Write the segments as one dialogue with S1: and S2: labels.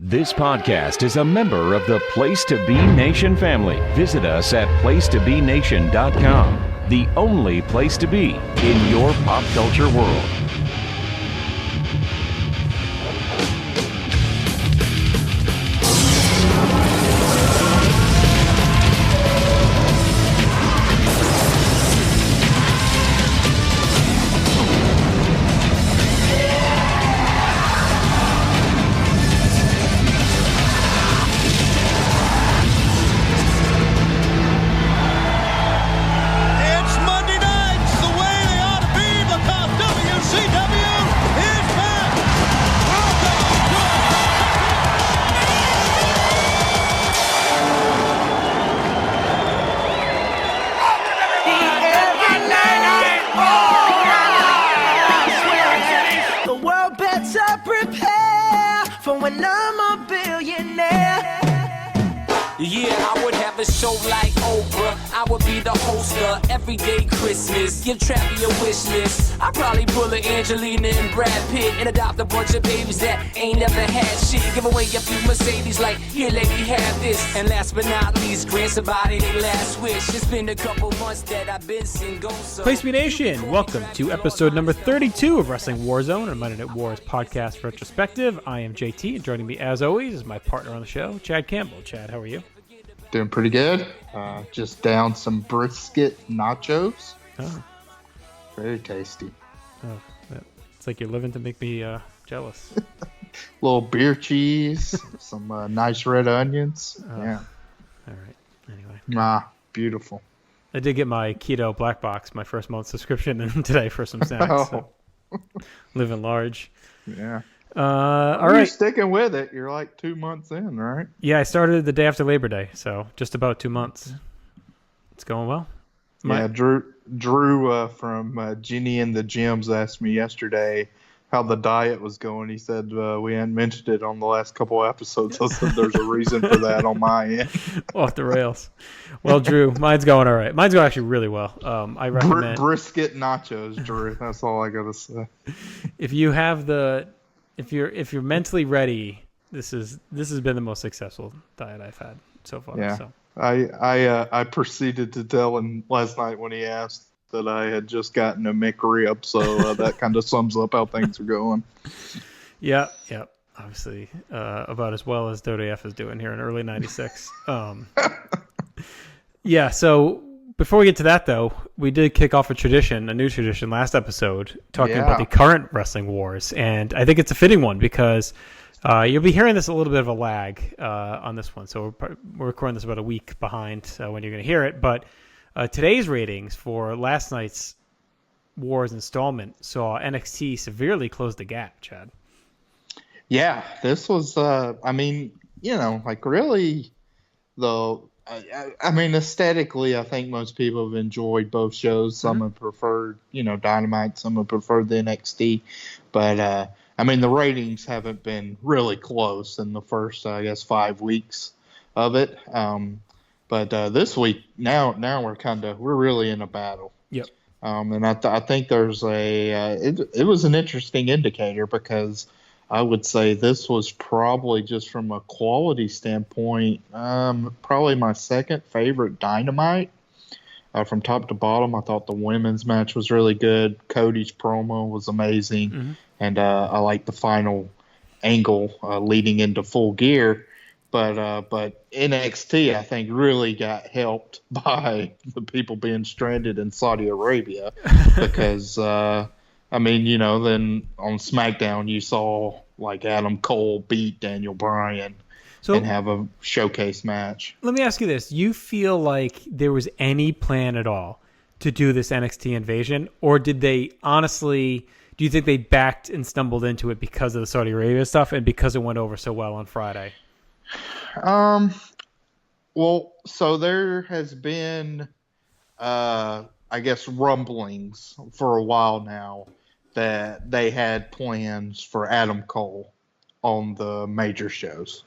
S1: This podcast is a member of the Place to Be Nation family. Visit us at placetobenation.com, the only place to be in your pop culture world.
S2: Give Trappy a wish list. I probably pull a Angelina and Brad Pitt and adopt a bunch of babies that ain't never had shit. Give away a few Mercedes like, here lady, have this. And last but not least, grant somebody their last wish. It's been a couple months that I've been single. So
S3: Place to Be Nation, welcome to episode number 32 of Wrestling Warzone, a Monday Night Wars podcast retrospective. I am JT, and joining me as always is my partner on the show, Chad Campbell. Chad, how are you?
S4: Doing pretty good. Just down some brisket nachos.
S3: Oh.
S4: Very tasty.
S3: Oh, it's like you're living to make me jealous.
S4: Little beer cheese, some nice red onions. Yeah.
S3: All right. Anyway.
S4: Beautiful.
S3: I did get my keto black box, my first month subscription, and today for some snacks. So. Living large.
S4: Yeah.
S3: All right.
S4: You're sticking with it. You're like 2 months in, right?
S3: Yeah, I started the day after Labor Day, so just about 2 months. It's going well.
S4: Yeah, Drew from Ginny and the Gems asked me yesterday how the diet was going. He said we hadn't mentioned it on the last couple episodes. I said there's a reason for that on my end.
S3: Off the rails. Well, Drew, mine's going all right. Mine's going actually really well. I recommend
S4: brisket nachos, Drew. That's all I gotta say.
S3: If you have if you're mentally ready, this has been the most successful diet I've had so far.
S4: Yeah.
S3: So.
S4: I proceeded to tell him last night when he asked that I had just gotten a McRib, so that kind of sums up how things are going.
S3: Yeah. Obviously, about as well as WF is doing here in early '96. Yeah. So before we get to that, though, we did kick off a new tradition last episode, talking about the current wrestling wars, and I think it's a fitting one because. You'll be hearing this a little bit of a lag on this one, so we're recording this about a week behind when you're going to hear it. But today's ratings for last night's Wars installment saw NXT severely close the gap, Chad.
S4: Yeah, this was, really, aesthetically, I think most people have enjoyed both shows. Some have preferred, Dynamite, some have preferred the NXT, but... the ratings haven't been really close in the first, 5 weeks of it. But this week, now we're really in a battle.
S3: Yep.
S4: And I think there's it was an interesting indicator because I would say this was probably just from a quality standpoint, probably my second favorite Dynamite. From top to bottom, I thought the women's match was really good. Cody's promo was amazing. Mm-hmm. And I like the final angle leading into Full Gear. But NXT, I think, really got helped by the people being stranded in Saudi Arabia. Because, then on SmackDown, you saw, like, Adam Cole beat Daniel Bryan. And have a showcase match.
S3: Let me ask you this. You feel like there was any plan at all to do this NXT invasion? Or did they honestly, do you think they backed and stumbled into it because of the Saudi Arabia stuff and because it went over so well on Friday?
S4: Well, so there has been, rumblings for a while now that they had plans for Adam Cole on the major shows.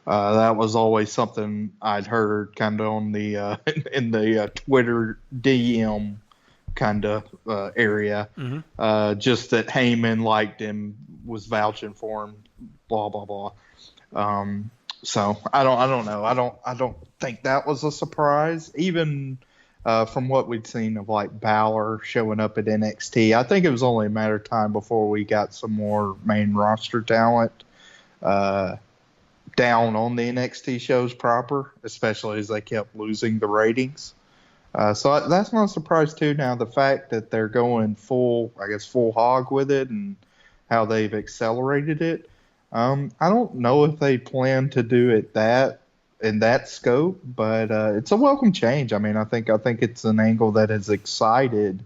S4: That was always something I'd heard kind of on the in the Twitter DM kind of area. Mm-hmm. Just that Heyman liked him, was vouching for him, blah, blah, blah. So I don't know. I don't think that was a surprise, even from what we'd seen of like Balor showing up at NXT. I think it was only a matter of time before we got some more main roster talent down on the NXT shows proper, especially as they kept losing the ratings. So that's not a surprise too. Now the fact that they're going full hog with it and how they've accelerated it. I don't know if they plan to do it in that scope, but it's a welcome change. I mean, I think it's an angle that has excited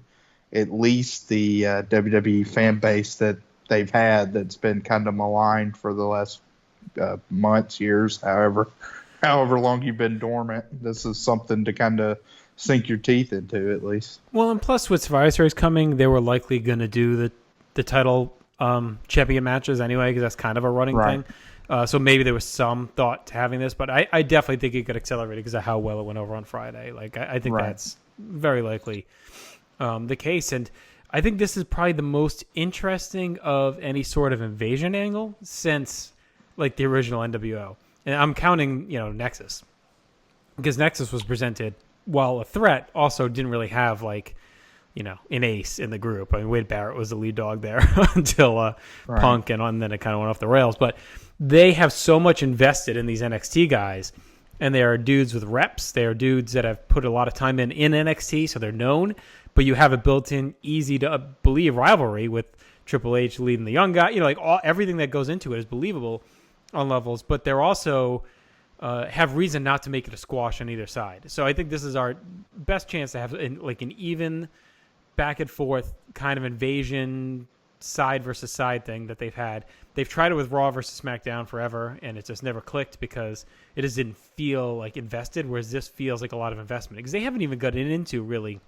S4: at least the WWE fan base that they've had that's been kind of maligned for the last months, years, however long you've been dormant. This is something to kind of sink your teeth into, at least.
S3: Well, and plus with Survivor Series coming, they were likely going to do the title champion matches anyway, because that's kind of a running thing. So maybe there was some thought to having this, but I definitely think it could accelerate it because of how well it went over on Friday. Like I think that's very likely the case, and I think this is probably the most interesting of any sort of invasion angle since like the original NWO, and I'm counting Nexus, because Nexus was presented while a threat also didn't really have like an ace in the group. I mean, Wade Barrett was the lead dog there until Punk, and then it kind of went off the rails. But they have so much invested in these NXT guys, and they are dudes with reps. They are dudes that have put a lot of time in NXT, so they're known. But you have a built-in, easy-to-believe rivalry with Triple H leading the young guy. Everything that goes into it is believable on levels, but they're also have reason not to make it a squash on either side. So I think this is our best chance to have an even back and forth kind of invasion side versus side thing that they've had. They've tried it with Raw versus SmackDown forever, and it just never clicked because it just didn't feel like invested, whereas this feels like a lot of investment because they haven't even gotten into really.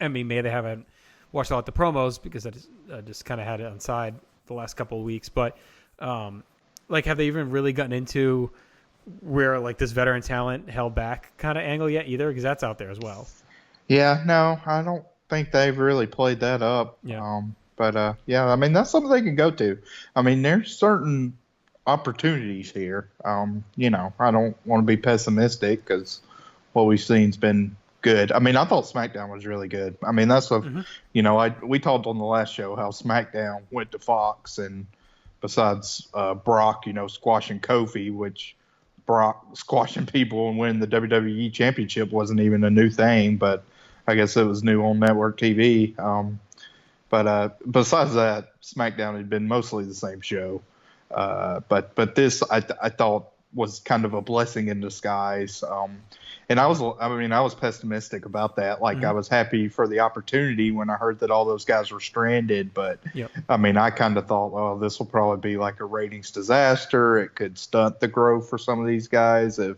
S3: I mean, maybe they haven't watched a lot of the promos because I just kind of had it on side the last couple of weeks, but have they even really gotten into where like this veteran talent held back kind of angle yet either? Because that's out there as well.
S4: Yeah, no, I don't think they've really played that up.
S3: Yeah.
S4: But I mean, that's something they can go to. I mean, there's certain opportunities here. I don't want to be pessimistic because what we've seen's been good. I mean, I thought SmackDown was really good. I mean, that's what, we talked on the last show how SmackDown went to Fox, and besides Brock, squashing Kofi, which Brock squashing people and winning the WWE Championship wasn't even a new thing, but I guess it was new on network TV. But besides that, SmackDown had been mostly the same show. But this I thought was kind of a blessing in disguise. And I was pessimistic about that. Like I was happy for the opportunity when I heard that all those guys were stranded. But I mean, I kind of thought, oh, this will probably be like a ratings disaster. It could stunt the growth for some of these guys if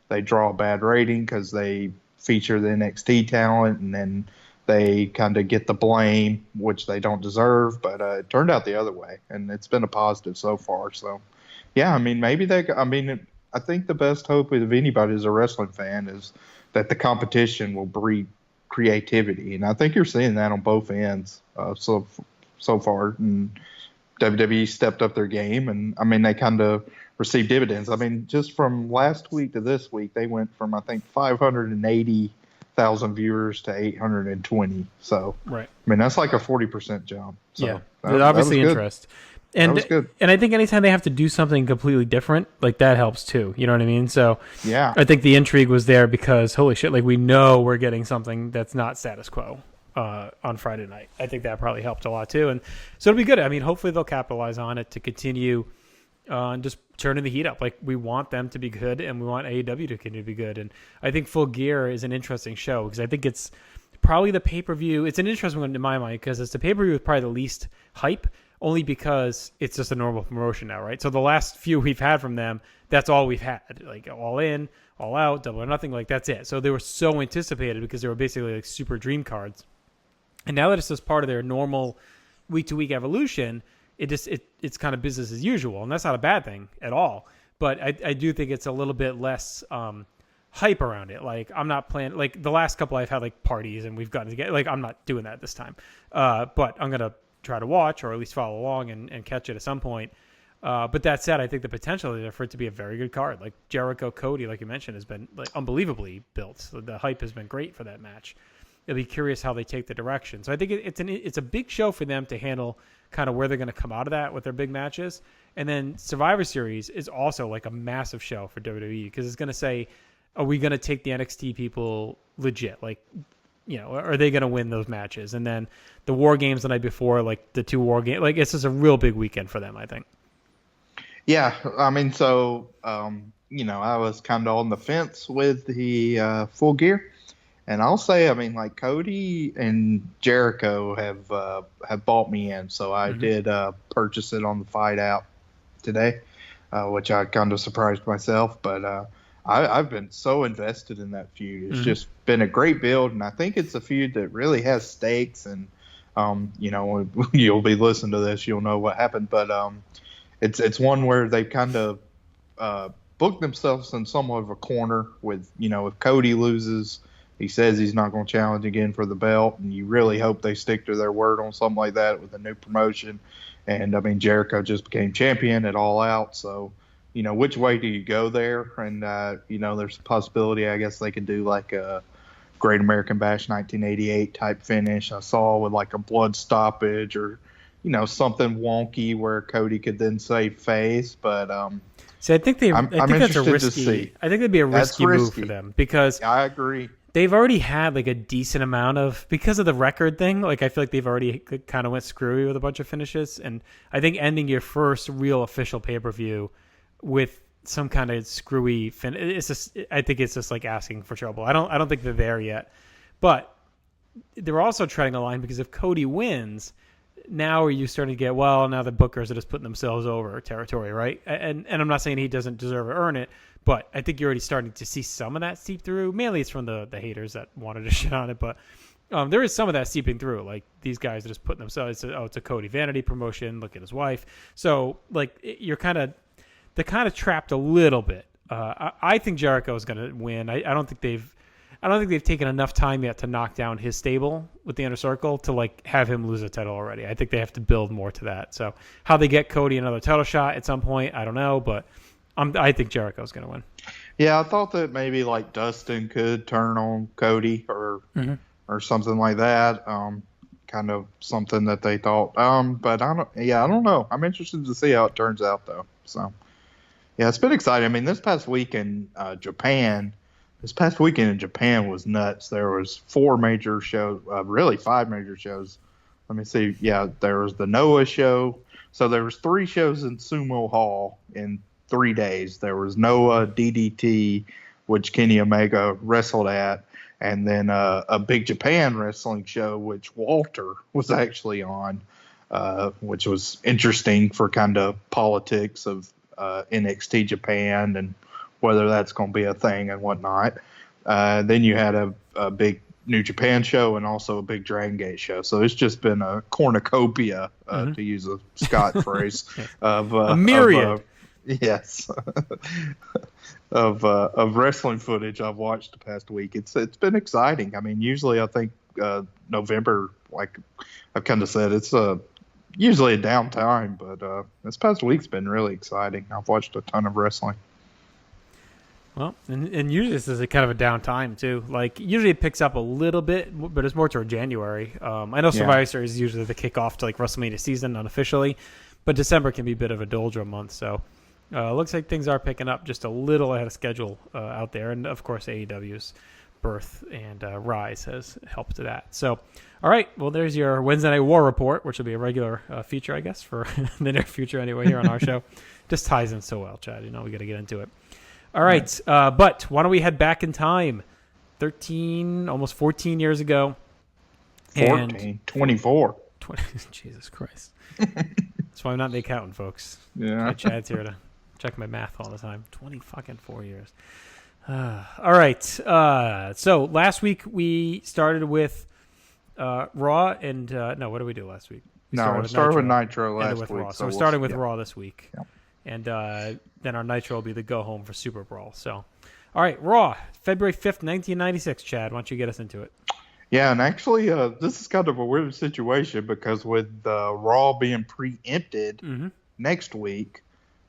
S4: they draw a bad rating because they feature the NXT talent and then they kind of get the blame, which they don't deserve. But it turned out the other way, and it's been a positive so far. So, yeah, I mean, I think the best hope of anybody as a wrestling fan is that the competition will breed creativity, and I think you're seeing that on both ends so far. And WWE stepped up their game, and I mean they kind of received dividends. I mean, just from last week to this week, they went from I think 580,000 viewers to 820. So,
S3: right.
S4: I mean that's like a 40% jump. So
S3: yeah, there's obviously interest. And I think anytime they have to do something completely different, like that helps too. You know what I mean? So
S4: yeah,
S3: I think the intrigue was there because holy shit, like we know we're getting something that's not status quo on Friday night. I think that probably helped a lot too, and so it'll be good. I mean, hopefully they'll capitalize on it to continue just turning the heat up. Like we want them to be good, and we want AEW to continue to be good. And I think Full Gear is an interesting show because I think it's probably the pay-per-view. It's an interesting one in my mind because it's the pay-per-view with probably the least hype. Only because it's just a normal promotion now, right? So the last few we've had from them, that's all we've had. Like All In, All Out, Double or Nothing, like that's it. So they were so anticipated because they were basically like super dream cards. And now that it's just part of their normal week-to-week evolution, it's kind of business as usual. And that's not a bad thing at all. But I do think it's a little bit less hype around it. Like I'm not playing, like the last couple I've had like parties and we've gotten together. Like I'm not doing that this time. But I'm going to try to watch or at least follow along and catch it at some point. But that said, I think the potential there for it to be a very good card. Like Jericho Cody, like you mentioned, has been like unbelievably built. So the hype has been great for that match. It'll be curious how they take the direction. So I think it's a big show for them to handle kind of where they're going to come out of that with their big matches. And then Survivor Series is also like a massive show for WWE because it's going to say, are we going to take the NXT people legit? Like, are they going to win those matches? And then the War Games the night before, like the 2 War Games, like it's just a real big weekend for them, I think.
S4: Yeah, I mean, so, I was kind of on the fence with the Full Gear. And I'll say, I mean, like Cody and Jericho have bought me in. So I did purchase it on the Fight App today, which I kind of surprised myself. But I've been so invested in that feud. It's just been a great build. And I think it's a feud that really has stakes. And, you'll be listening to this, you'll know what happened. But it's one where they kind of booked themselves in somewhat of a corner with, if Cody loses, he says he's not going to challenge again for the belt, and you really hope they stick to their word on something like that with a new promotion. And, I mean, Jericho just became champion at All Out, so, which way do you go there? And, there's a possibility, I guess, they could do like a Great American Bash 1988 type finish. I saw with like a blood stoppage or, something wonky where Cody could then save face, but
S3: See, I think that's a risky.
S4: To see.
S3: I think that'd be a risky move for them because
S4: I agree.
S3: They've already had like a decent amount of, because of the record thing, like I feel like they've already kind of went screwy with a bunch of finishes. And I think ending your first real official pay-per-view with some kind of screwy I think it's just like asking for trouble. I don't think they're there yet. But they're also treading a line because if Cody wins, now are you starting to get, now the bookers are just putting themselves over territory, right? And I'm not saying he doesn't deserve to earn it, but I think you're already starting to see some of that seep through. Mainly it's from the haters that wanted to shit on it, but there is some of that seeping through. Like these guys are just putting themselves, it's a Cody vanity promotion, look at his wife. So like they're kind of trapped a little bit. I think Jericho is going to win. I don't think they've taken enough time yet to knock down his stable with the Inner Circle to like have him lose a title already. I think they have to build more to that. So how they get Cody another title shot at some point, I don't know, but I think Jericho's going to win.
S4: Yeah, I thought that maybe like Dustin could turn on Cody or something like that. Kind of something that they thought. But I don't know. I'm interested to see how it turns out though. So yeah, it's been exciting. I mean, this past week in Japan was nuts. There was 4 major shows, really 5 major shows. Let me see. Yeah, there was the Noah show. So there was 3 shows in Sumo Hall in 3 days. There was Noah, DDT, which Kenny Omega wrestled at, and then a Big Japan wrestling show, which Walter was actually on, which was interesting for kind of politics of NXT Japan and whether that's going to be a thing and whatnot. Then you had a big New Japan show and also a big Dragon Gate show. So it's just been a cornucopia, to use a Scott phrase, of
S3: a myriad.
S4: Yes, of wrestling footage I've watched the past week. It's been exciting. I mean, usually I think November, like I've kind of said, it's usually a downtime, but this past week's been really exciting. I've watched a ton of wrestling.
S3: Well, and usually this is a kind of a downtime too. Like usually it picks up a little bit, but it's more toward January. I know Survivor Series is usually the kickoff to like WrestleMania season unofficially, but December can be a bit of a doldrum month. So looks like things are picking up just a little ahead of schedule out there, and of course AEW's birth and rise has helped to that. So, all right, well there's your Wednesday Night War report, which will be a regular feature, I guess, for the near future anyway here on our show. Just ties in so well, Chad. We got to get into it. All right, but why don't we head back in time? 13, almost 14 years ago.
S4: 24.
S3: 20, Jesus Christ. That's why I'm not the accountant, folks.
S4: Yeah.
S3: Chad's here to check my math all the time. 4 years. All right, so last week we started with Raw and no, what did we do last week?
S4: We started with Nitro last week.
S3: Raw. So we're starting with Raw this week.
S4: Yep.
S3: And then our Nitro will be the go-home for Super Brawl. So, all right, Raw, February 5th, 1996. Chad, why don't you get us into it?
S4: Yeah, and actually, this is kind of a weird situation because with Raw being preempted next week,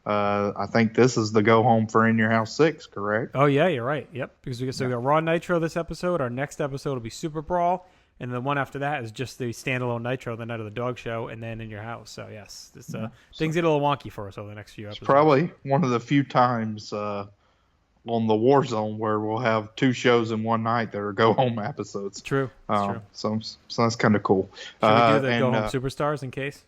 S4: I think this is the go home for In Your House 6, correct?
S3: Oh yeah, you're right. Yep, because we got Raw and Nitro this episode. Our next episode will be Super Brawl, and the one after that is just the standalone Nitro, the night of the dog show, and then In Your House. So yes, things get a little wonky for us over the next few episodes.
S4: It's probably one of the few times on the Warzone where we'll have 2 shows in one night that are go home episodes.
S3: True. True.
S4: So that's kind of cool.
S3: Should we do the go home superstars in case?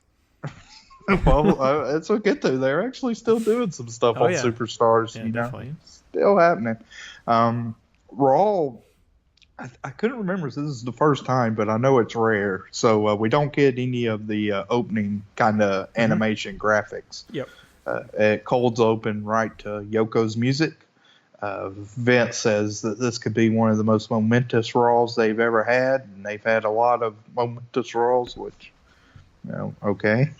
S4: Well, it's a get to. They're actually still doing some stuff on Superstars.
S3: Yeah, definitely.
S4: Still happening. Raw, I couldn't remember if this is the first time, but I know it's rare. So we don't get any of the opening kind of animation graphics.
S3: Yep.
S4: It colds open right to Yoko's music. Vince says that this could be one of the most momentous Raws they've ever had, and they've had a lot of momentous Raws, which, okay.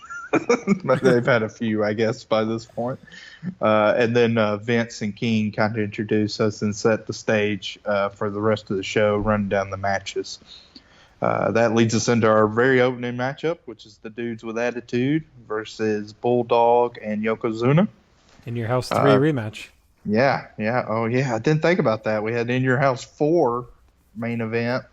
S4: But they've had a few, I guess, by this point. And then Vince and King kind of introduce us and set the stage for the rest of the show, running down the matches. That leads us into our very opening matchup, which is the Dudes with Attitude versus Bulldog and Yokozuna.
S3: In Your House 3 rematch.
S4: Yeah. Oh, yeah. I didn't think about that. We had In Your House 4 main event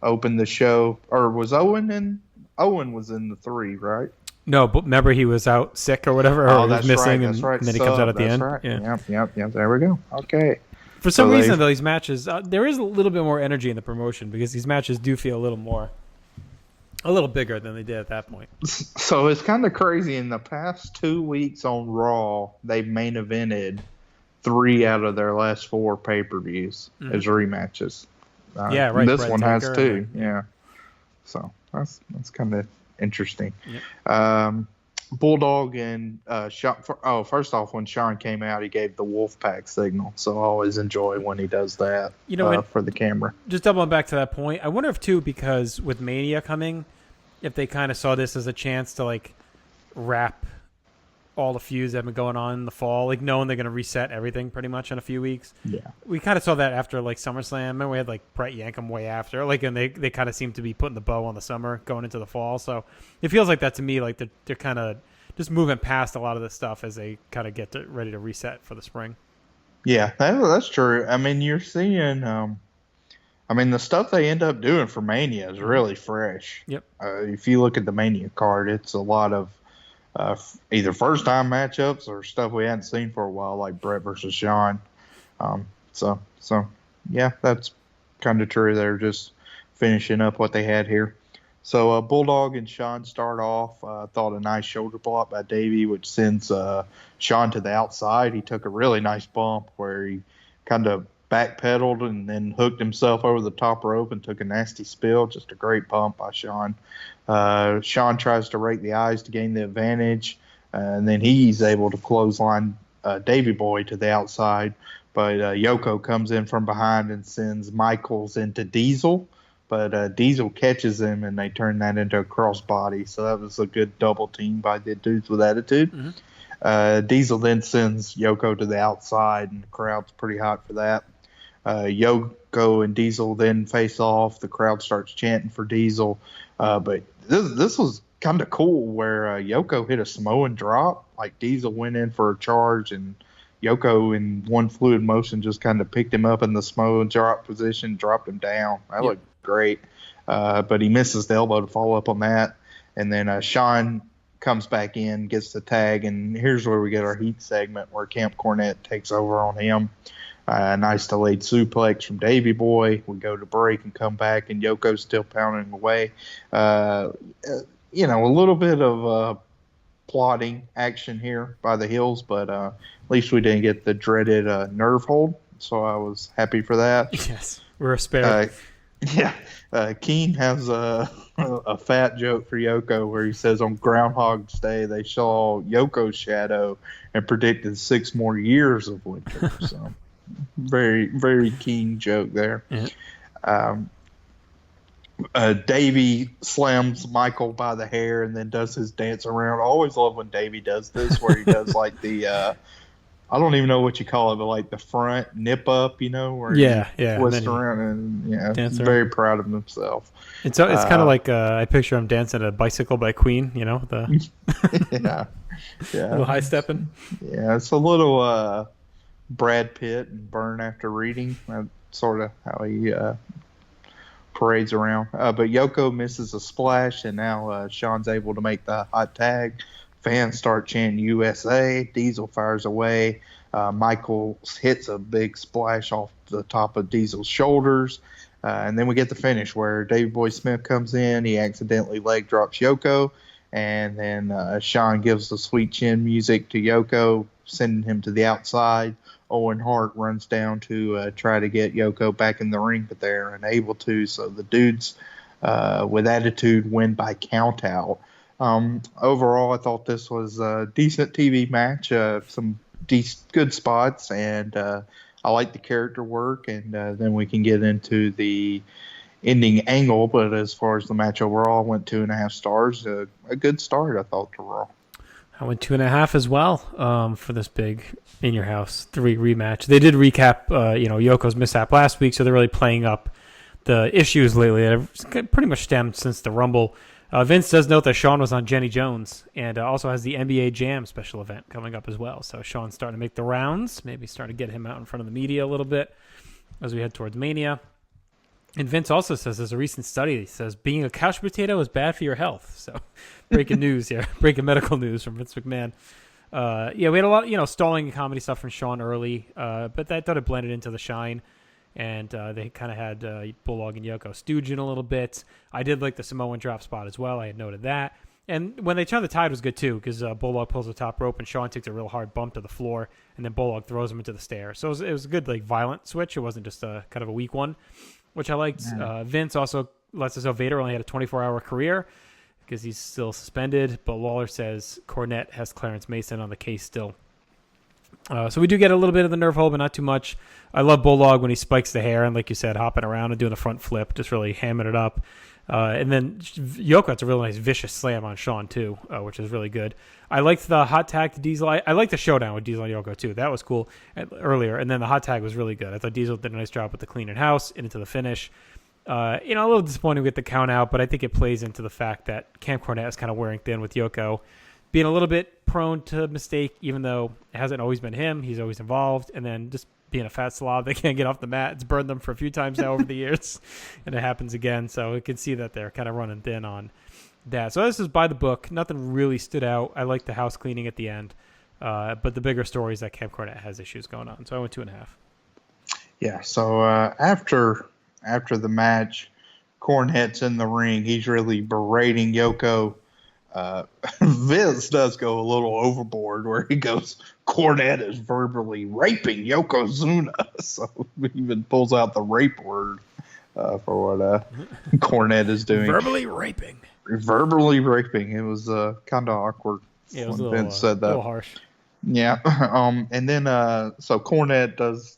S4: open the show. Or was Owen was in the 3, right?
S3: No, but remember he was out sick or whatever, or he was missing,
S4: right.
S3: and then he comes out at the end.
S4: Right. Yeah. Yep. There we go. Okay.
S3: For some reason, though, these matches, there is a little bit more energy in the promotion because these matches do feel a little bigger than they did at that point.
S4: So it's kind of crazy. In the past 2 weeks on Raw, they've main evented 3 out of their last 4 pay-per-views as rematches.
S3: Yeah, right.
S4: This
S3: Brett
S4: one
S3: Taker,
S4: has 2. Yeah. So that's kind of interesting.
S3: Yep.
S4: Bulldog and Sean. First off, when Sean came out, he gave the Wolfpack signal. So I always enjoy when he does that. For the camera.
S3: Just doubling back to that point, I wonder if too, because with Mania coming, if they kind of saw this as a chance to like wrap all the feuds that have been going on in the fall, like knowing they're going to reset everything pretty much in a few weeks.
S4: Yeah,
S3: we kind of saw that after like SummerSlam. Remember we had like Brett Yankum way after, like, and they kind of seem to be putting the bow on the summer going into the fall. So it feels like that to me, like they're kind of just moving past a lot of this stuff as they kind of get ready to reset for the spring.
S4: Yeah, that's true. I mean, you're seeing, the stuff they end up doing for Mania is really fresh.
S3: Yep.
S4: If you look at the Mania card, it's a lot of either first-time matchups or stuff we hadn't seen for a while, like Brett versus Sean. So yeah, that's kind of true. They're just finishing up what they had here. So Bulldog and Sean start off. Thought a nice shoulder block by Davey, which sends Sean to the outside. He took a really nice bump where he kind of backpedaled and then hooked himself over the top rope and took a nasty spill. Just a great bump by Sean. Sean tries to rake the eyes to gain the advantage, and then he's able to clothesline Davey Boy to the outside. But Yoko comes in from behind and sends Michaels into Diesel. But Diesel catches him, and they turn that into a crossbody. So that was a good double team by the Dudes with Attitude. Mm-hmm. Diesel then sends Yoko to the outside, and the crowd's pretty hot for that. Yoko and Diesel then face off. The crowd starts chanting for Diesel. But this was kind of cool where Yoko hit a Samoan drop. Like Diesel went in for a charge, and Yoko in one fluid motion just kind of picked him up in the Samoan drop position, dropped him down. That looked great. But he misses the elbow to follow up on that. And then Sean comes back in, gets the tag, and here's where we get our heat segment where Camp Cornette takes over on him. Nice delayed suplex from Davey Boy. We go to break and come back, and Yoko's still pounding away. A little bit of plotting action here by the Hills, but at least we didn't get the dreaded nerve hold, so I was happy for that.
S3: Yes, we're spared.
S4: Keen has a fat joke for Yoko where he says on Groundhog's Day they saw Yoko's shadow and predicted 6 more years of winter. So very, very keen joke there. Yeah. Davey slams Michael by the hair and then does his dance around. I always love when Davey does this where he does like the I don't even know what you call it, but like the front nip up, where he twists around and he's very proud of himself.
S3: It's kind of like I picture him dancing a Bicycle by Queen,
S4: Yeah. Yeah.
S3: A little high stepping.
S4: Yeah, it's a little Brad Pitt and Burn After Reading. That's sort of how he parades around. But Yoko misses a splash, and now Sean's able to make the hot tag. Fans start chanting USA. Diesel fires away. Michael hits a big splash off the top of Diesel's shoulders. And then we get the finish where Davey Boy Smith comes in. He accidentally leg drops Yoko. And then Sean gives the sweet chin music to Yoko, sending him to the outside. Owen Hart runs down to try to get Yoko back in the ring, but they're unable to. So the dudes with attitude win by count out. Overall, I thought this was a decent TV match, some good spots, and I like the character work. And then we can get into the ending angle. But as far as the match overall, went 2.5 stars. A good start, I thought, to Raw.
S3: I went 2.5 as well for this big In Your House 3 rematch. They did recap, Yoko's mishap last week, so they're really playing up the issues lately that have pretty much stemmed since the Rumble. Vince does note that Sean was on Jenny Jones and also has the NBA Jam special event coming up as well. So Sean's starting to make the rounds, maybe starting to get him out in front of the media a little bit as we head towards Mania. And Vince also says there's a recent study that says being a couch potato is bad for your health. So breaking news here, breaking medical news from Vince McMahon. We had a lot, stalling and comedy stuff from Sean early, but I thought it blended into the shine. And they kind of had Bulldog and Yoko stooging a little bit. I did like the Samoan drop spot as well. I had noted that. And when they turned the tide was good too, because Bulldog pulls the top rope and Sean takes a real hard bump to the floor, and then Bulldog throws him into the stairs. So it was a good, violent switch. It wasn't just a kind of a weak one, which I liked. Vince also lets us know Vader only had a 24-hour career because he's still suspended, but Lawler says Cornette has Clarence Mason on the case still. So we do get a little bit of the nerve hold, but not too much. I love Bulldog when he spikes the hair and, like you said, hopping around and doing the front flip, just really hamming it up. And then Yoko has a really nice vicious slam on Sean, too, which is really good. I liked the hot tag to Diesel. I liked the showdown with Diesel and Yoko, too. That was cool earlier. And then the hot tag was really good. I thought Diesel did a nice job with the clean and house and into the finish. A little disappointing with the count out, but I think it plays into the fact that Camp Cornette is kind of wearing thin with Yoko, being a little bit prone to mistake, even though it hasn't always been him. He's always involved. And then just being a fat slob, they can't get off the mat. It's burned them for a few times now over the years, and it happens again. So we can see that they're kind of running thin on that. So this is by the book. Nothing really stood out. I like the house cleaning at the end. But the bigger story is that Camp Cornette has issues going on. So I went 2.5.
S4: Yeah, so after the match, Cornette's in the ring. He's really berating Yoko. Vince does go a little overboard where he goes, Cornette is verbally raping Yokozuna. So he even pulls out the rape word for what Cornette is doing.
S3: Verbally raping.
S4: Verbally raping. It was kind of awkward
S3: when
S4: Vince said that.
S3: A little harsh.
S4: Yeah. And then so Cornette does,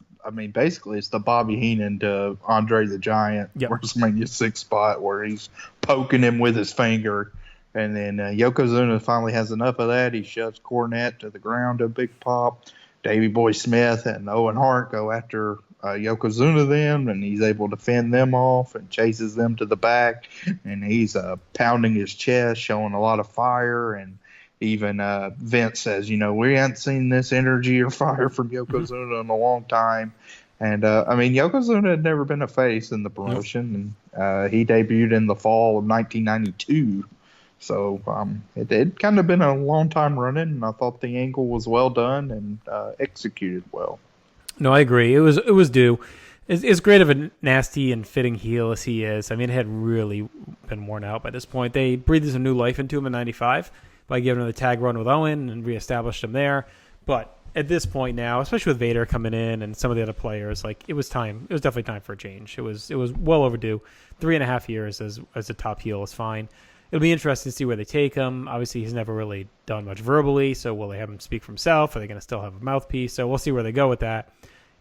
S4: basically it's the Bobby Heenan to Andre the Giant WrestleMania 6 spot where he's poking him with his finger. And then Yokozuna finally has enough of that. He shoves Cornette to the ground, a big pop. Davey Boy Smith and Owen Hart go after Yokozuna then, and he's able to fend them off and chases them to the back. And he's pounding his chest, showing a lot of fire. And even Vince says, we haven't seen this energy or fire from Yokozuna in a long time. And, Yokozuna had never been a face in the promotion. And he debuted in the fall of 1992. So it had kind of been a long time running, and I thought the angle was well done and executed well.
S3: No, I agree. It was due. As great of a nasty and fitting heel as he is, it had really been worn out by this point. They breathed some new life into him in 95 by giving him the tag run with Owen and reestablished him there. But at this point now, especially with Vader coming in and some of the other players, it was time. It was definitely time for a change. It was well overdue. 3.5 years as a top heel is fine. It'll be interesting to see where they take him. Obviously, he's never really done much verbally, so will they have him speak for himself? Are they going to still have a mouthpiece? So we'll see where they go with that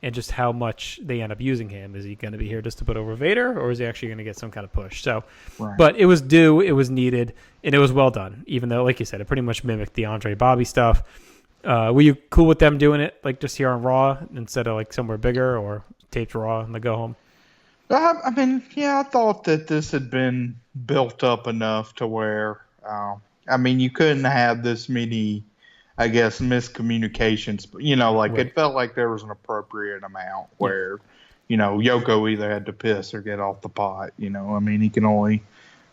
S3: and just how much they end up using him. Is he going to be here just to put over Vader, or is he actually going to get some kind of push? So, right. But it was due, it was needed, and it was well done, even though, like you said, it pretty much mimicked the Andre Bobby stuff. Were you cool with them doing it just here on Raw instead of somewhere bigger or taped Raw and the go home?
S4: I thought that this had been built up enough to where, you couldn't have this many I guess, miscommunications. Like it felt like there was an appropriate amount where, Yoko either had to piss or get off the pot. He can only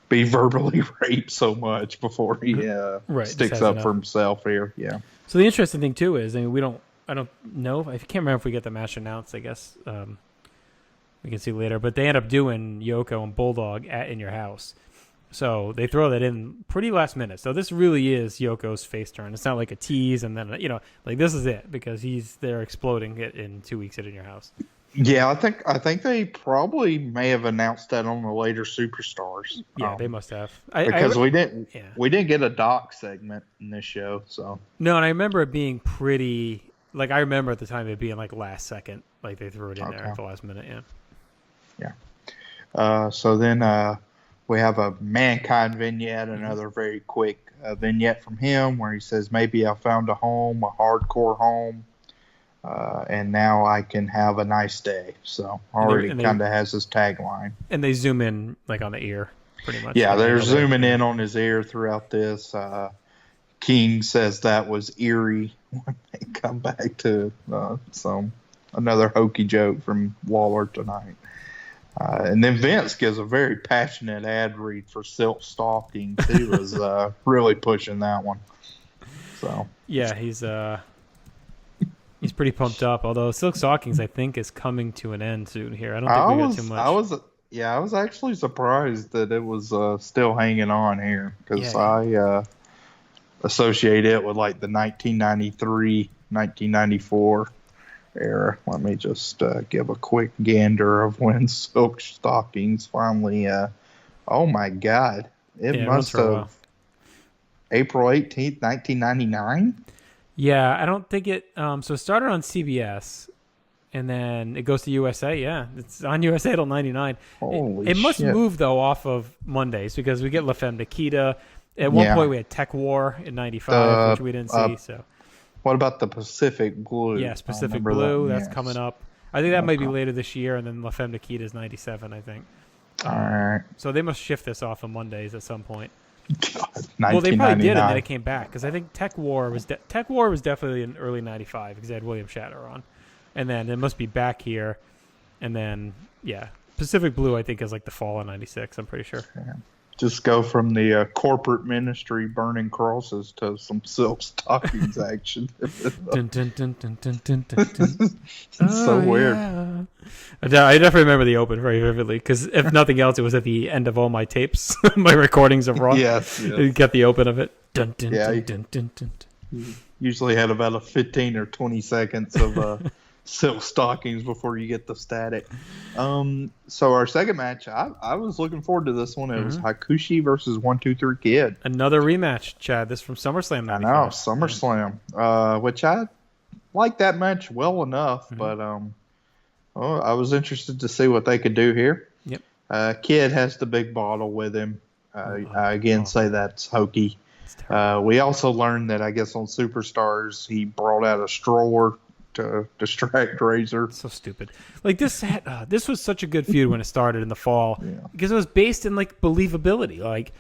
S4: be verbally raped so much before he sticks up for himself here. Yeah.
S3: So the interesting thing too is, I don't know. I can't remember if we get the match announced. I guess we can see later. But they end up doing Yoko and Bulldog in your house. So they throw that in pretty last minute. So this really is Yoko's face turn. It's not like a tease and then this is it because they're exploding it in 2 weeks in your house.
S4: Yeah, I think they probably may have announced that on the later Superstars.
S3: Yeah, they must have.
S4: Because we didn't get a doc segment in this show. So
S3: no, and I remember it being pretty. Like I remember at the time it being like last second, like they threw it in there at the last minute.
S4: Yeah. So then we have a Mankind vignette, another very quick vignette from him where he says, "Maybe I found a home, a hardcore home." And now I can have a nice day. So already kind of has his tagline.
S3: And they zoom in like on the ear, pretty much.
S4: Yeah, they're zooming in on his ear throughout this. King says that was eerie when they come back to another hokey joke from Lawler tonight. And then Vince gives a very passionate ad read for Silk Stockings. He was really pushing that one. So
S3: yeah, He's pretty pumped up, although Silk Stockings, I think, is coming to an end soon here. I don't think we got too much.
S4: I was actually surprised that it was still hanging on here because I associate it with like the 1993, 1994 era. Let me just give a quick gander of when Silk Stockings finally. Oh my God! It must have April 18th, 1999.
S3: Yeah, I don't think it. So it started on CBS, and then it goes to USA. Yeah, it's on USA till '99. It must move though off of Mondays because we get La Femme Nikita. At one point, we had Tech War in '95, which we didn't see. So,
S4: what about the Pacific Blue?
S3: Yes, Pacific Blue. That's coming up. I think that might be later this year, and then La Femme Nikita is '97, I think.
S4: All right.
S3: So they must shift this off on Mondays at some point.
S4: God,
S3: well, they probably did, and then it came back because I think Tech War was definitely in early '95 because they had William Shatner on, and then it must be back here, and then Pacific Blue I think is like the fall of '96. I'm pretty sure.
S4: Yeah. Just go from the corporate ministry burning crosses to some Silk Stockings action.
S3: Dun, dun, dun, dun, dun, dun, dun.
S4: So weird.
S3: Yeah. I definitely remember the open very vividly because if nothing else, it was at the end of all my tapes, my recordings of Raw.
S4: Yes.
S3: You get the open of it. Dun, dun, dun, dun, dun, dun,
S4: dun. Usually had about a 15 or 20 seconds of Silk Stockings before you get the static. So our second match, I was looking forward to this one. It was Hakushi versus 1-2-3 Kid.
S3: Another rematch, Chad. This from SummerSlam 95.
S4: I know, SummerSlam, which I like that match well enough, but I was interested to see what they could do here.
S3: Yep.
S4: Kid has the big bottle with him. I again say that's hokey. We also learned that I guess on Superstars he brought out a stroller to distract Razor.
S3: So stupid. Like this was such a good feud when it started in the fall because it was based in like believability. Like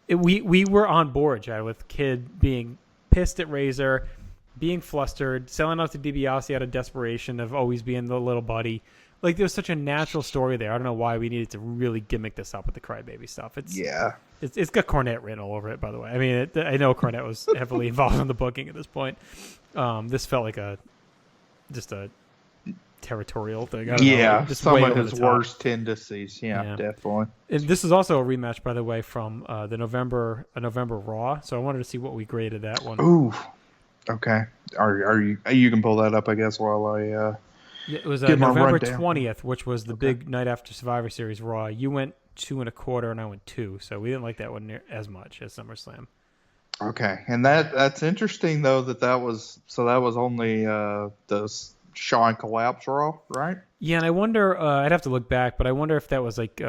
S3: we were on board, Chad, with Kid being pissed at Razor, being flustered, selling out to DiBiase out of desperation of always being the little buddy. Like there was such a natural story there. I don't know why we needed to really gimmick this up with the crybaby stuff. It's got Cornette written all over it, by the way. I mean, I know Cornette was heavily involved in the booking at this point. This felt like just a territorial thing. I don't know, just
S4: some of his worst tendencies. Yeah, definitely.
S3: And this is also a rematch, by the way, from the November Raw. So I wanted to see what we graded that one.
S4: Ooh, okay. Are you can pull that up, I guess, while I.
S3: It was November 20th, which was the big night after Survivor Series Raw. You went 2.25, and I went 2, so we didn't like that one near as much as SummerSlam.
S4: Okay, and that's interesting though that was only the Shawn collapse Raw, right?
S3: Yeah, and I wonder. I'd have to look back, but I wonder if that was like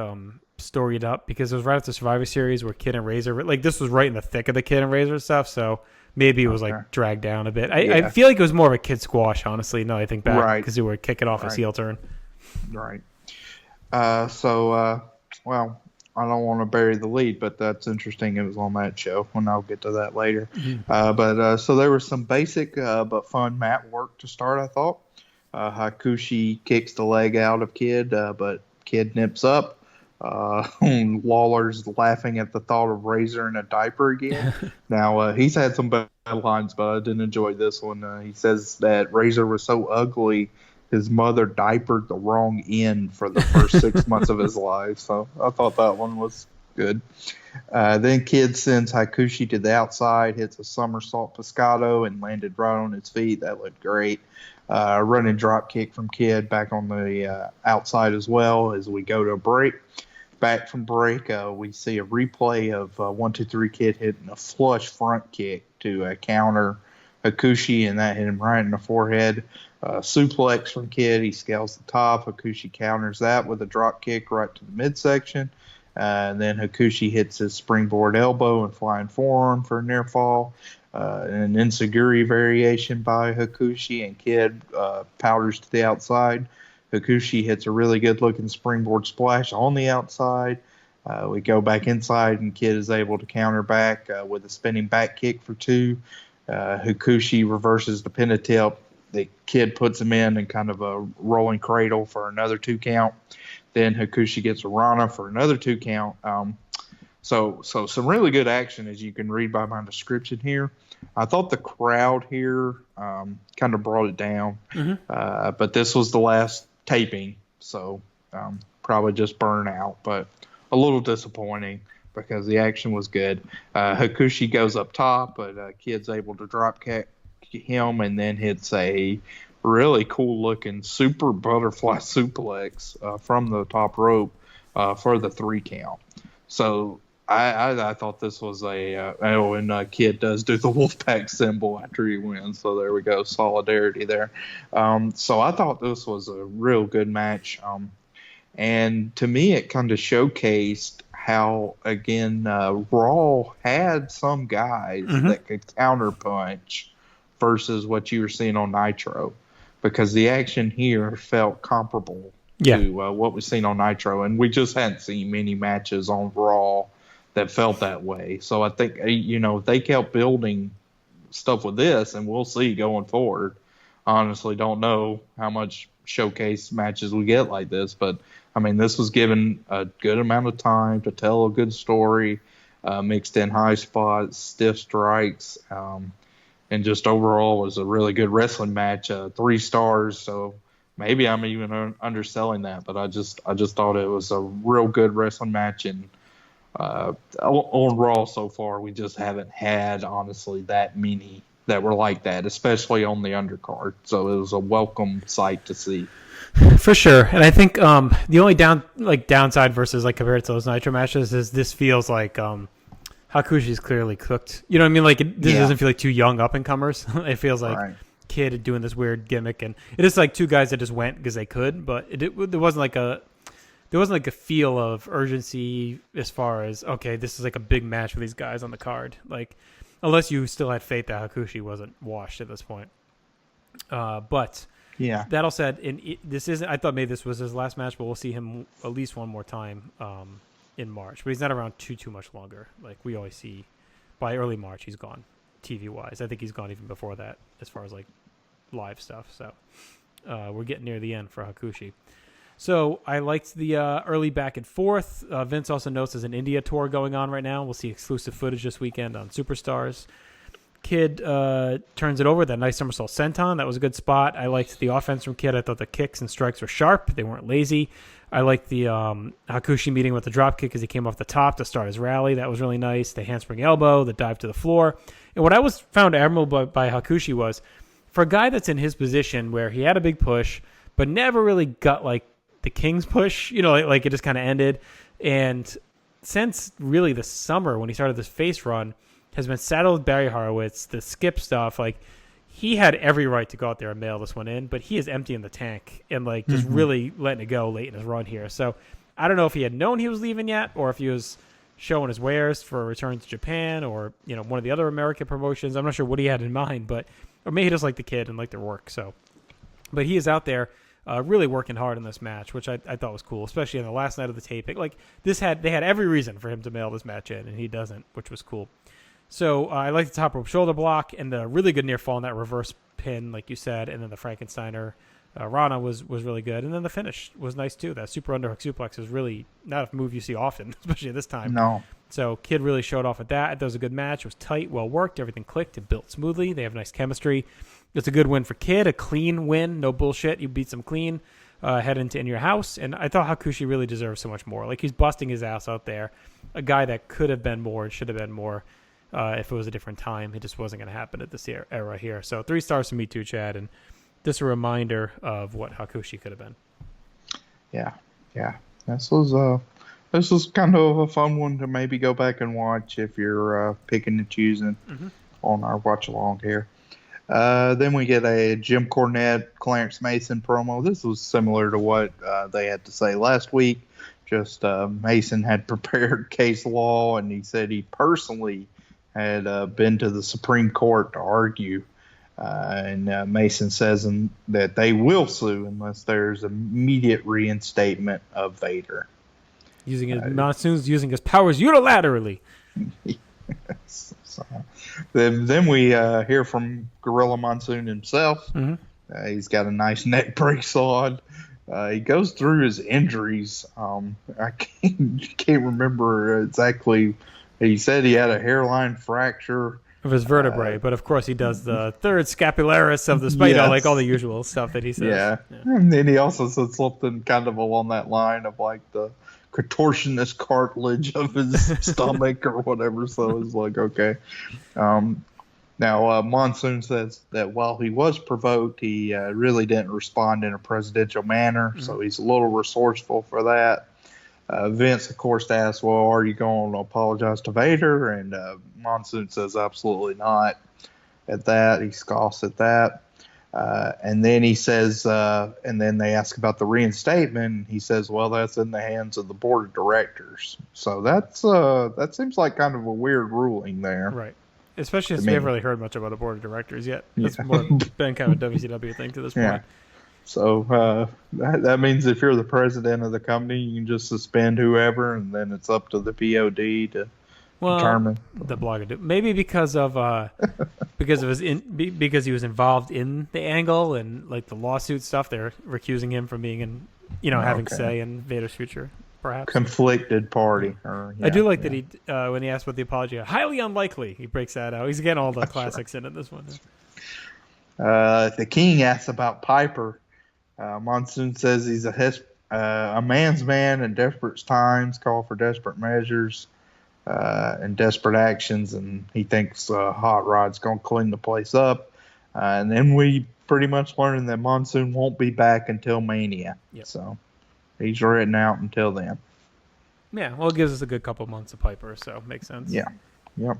S3: storied up because it was right after Survivor Series where Kid and Razor, like this was right in the thick of the Kid and Razor stuff, so. Maybe it was like dragged down a bit. I feel like it was more of a kid squash, honestly. No, I think back because they were kicking off his heel turn.
S4: Right. I don't want to bury the lead, but that's interesting. It was on that show, and I'll get to that later. So there was some basic but fun mat work to start, I thought. Hakushi kicks the leg out of Kid, but Kid nips up. Lawler's laughing at the thought of Razor in a diaper again. Now, he's had some bad lines, but I didn't enjoy this one. He says that Razor was so ugly, his mother diapered the wrong end for the first 6 months of his life. So I thought that one was good. Then Kid sends Hakushi to the outside, hits a somersault pescado, and landed right on his feet. That looked great. Running drop kick from Kid back on the outside as well as we go to a break. Back from break, we see a replay of 1, 2, 3 Kid hitting a flush front kick to counter Hakushi, and that hit him right in the forehead. Suplex from Kid. He scales the top. Hakushi counters that with a drop kick right to the midsection. And then Hakushi hits his springboard elbow and flying forearm for a near fall. An enziguri variation by Hakushi, and Kid powders to the outside. Hakushi hits a really good-looking springboard splash on the outside. We go back inside, and Kid is able to counter back with a spinning back kick for 2. Hakushi reverses the pin attempt. The Kid puts him in and kind of a rolling cradle for another 2 count. Then Hakushi gets a Rana for another 2 count. So some really good action, as you can read by my description here. I thought the crowd here kind of brought it down, but this was the last taping, so probably just burn out, but a little disappointing because the action was good. Hakushi goes up top, but Kid's able to drop kick him and then hits a really cool-looking super butterfly suplex from the top rope for the 3 count. So I thought this was and Kid does do the Wolfpack symbol after he wins, so there we go, solidarity there. So I thought this was a real good match, and to me it kind of showcased how, again, Raw had some guys that could counterpunch versus what you were seeing on Nitro, because the action here felt comparable to what we've seen on Nitro, and we just hadn't seen many matches on Raw that felt that way. So I think, if they kept building stuff with this, and we'll see going forward. Honestly, don't know how much showcase matches we get like this, but I mean, this was given a good amount of time to tell a good story, mixed in high spots, stiff strikes, and just overall was a really good wrestling match. 3 stars, so maybe I'm even underselling that, but I just thought it was a real good wrestling match, and on Raw so far, we just haven't had, honestly, that many that were like that, especially on the undercard. So it was a welcome sight to see.
S3: For sure. And I think the only downside versus compared to those Nitro matches is this feels like Hakushi's clearly cooked. You know what I mean? Like this doesn't feel like 2 young up-and-comers. It feels like Kid doing this weird gimmick, and it is like 2 guys that just went because they could, but there wasn't like a feel of urgency as far as, okay, this is like a big match with these guys on the card. Like, unless you still had faith that Hakushi wasn't washed at this point. But that all said, I thought maybe this was his last match, but we'll see him at least one more time in March. But he's not around too much longer. Like we always see, by early March, he's gone TV wise. I think he's gone even before that as far as like live stuff. So we're getting near the end for Hakushi. So I liked the early back and forth. Vince also notes there's an India tour going on right now. We'll see exclusive footage this weekend on Superstars. Kid turns it over, that nice somersault senton. That was a good spot. I liked the offense from Kid. I thought the kicks and strikes were sharp. They weren't lazy. I liked the Hakushi meeting with the drop kick as he came off the top to start his rally. That was really nice. The handspring elbow, the dive to the floor. And what I found admirable by Hakushi was, for a guy that's in his position where he had a big push, but never really got like the King's push, like it just kind of ended. And since really the summer when he started this face run, has been saddled with Barry Horowitz, the skip stuff. Like he had every right to go out there and mail this one in, but he is emptying the tank and like just really letting it go late in his run here. So I don't know if he had known he was leaving yet, or if he was showing his wares for a return to Japan, or one of the other American promotions. I'm not sure what he had in mind, or maybe he just liked the Kid and liked their work. So, but he is out there. really working hard in this match, which I thought was cool, especially in the last night of the taping. Like they had every reason for him to mail this match in, and he doesn't, which was cool. So I like the top rope shoulder block and the really good near fall and that reverse pin, like you said, and then the Frankensteiner Rana was really good, and then the finish was nice too. That super underhook suplex is really not a move you see often, especially at this time.
S4: No.
S3: So Kid really showed off at that. That was a good match. It was tight, well worked. Everything clicked. It built smoothly. They have nice chemistry. It's a good win for Kid, a clean win, no bullshit. You beat them clean, head into In Your House, and I thought Hakushi really deserves so much more. Like he's busting his ass out there, a guy that could have been more and should have been more. If it was a different time, it just wasn't going to happen at this era here. So 3 stars for me too, Chad, and just a reminder of what Hakushi could have been.
S4: Yeah. This was kind of a fun one to maybe go back and watch if you're picking and choosing on our watch along here. Then we get a Jim Cornette, Clarence Mason promo. This was similar to what they had to say last week. Just Mason had prepared case law, and he said he personally had been to the Supreme Court to argue. And Mason says that they will sue unless there's immediate reinstatement of Vader.
S3: Using his powers unilaterally.
S4: Yes. So, then we hear from Gorilla Monsoon himself. He's got a nice neck brace on. He goes through his injuries. I can't remember exactly. He said he had a hairline fracture
S3: of his vertebrae, but of course he does the third scapularis of the spine, like all the usual stuff that he says.
S4: Yeah. And then he also said something kind of along that line of like the contortionist cartilage of his stomach or whatever. So it's like, okay. Now, Monsoon says that while he was provoked, he really didn't respond in a presidential manner, so he's a little resourceful for that. Vince, of course, asks, well, are you going to apologize to Vader? And Monsoon says absolutely not at that. He scoffs at that. And then he says, and then they ask about the reinstatement. He says, well, that's in the hands of the board of directors. So that seems like kind of a weird ruling there.
S3: Right. Especially since we haven't really heard much about the board of directors yet. It's more been kind of a WCW thing to this point.
S4: Yeah. So that means if you're the president of the company, you can just suspend whoever, and then it's up to the POD to determine.
S3: The blog, maybe because of because he was involved in the angle and like the lawsuit stuff. They're recusing him from being in, having say in Vader's future. Perhaps
S4: conflicted party.
S3: I do like that he when he asked about the apology, highly unlikely. He breaks that out. He's getting all the classics in this one.
S4: The King asks about Piper. Monsoon says he's a man's man in desperate times, call for desperate measures and desperate actions, and he thinks Hot Rod's going to clean the place up. And then we pretty much learned that Monsoon won't be back until Mania.
S3: Yep.
S4: So he's written out until then.
S3: Yeah, well, it gives us a good couple months of Piper, so makes sense.
S4: Yeah, yep.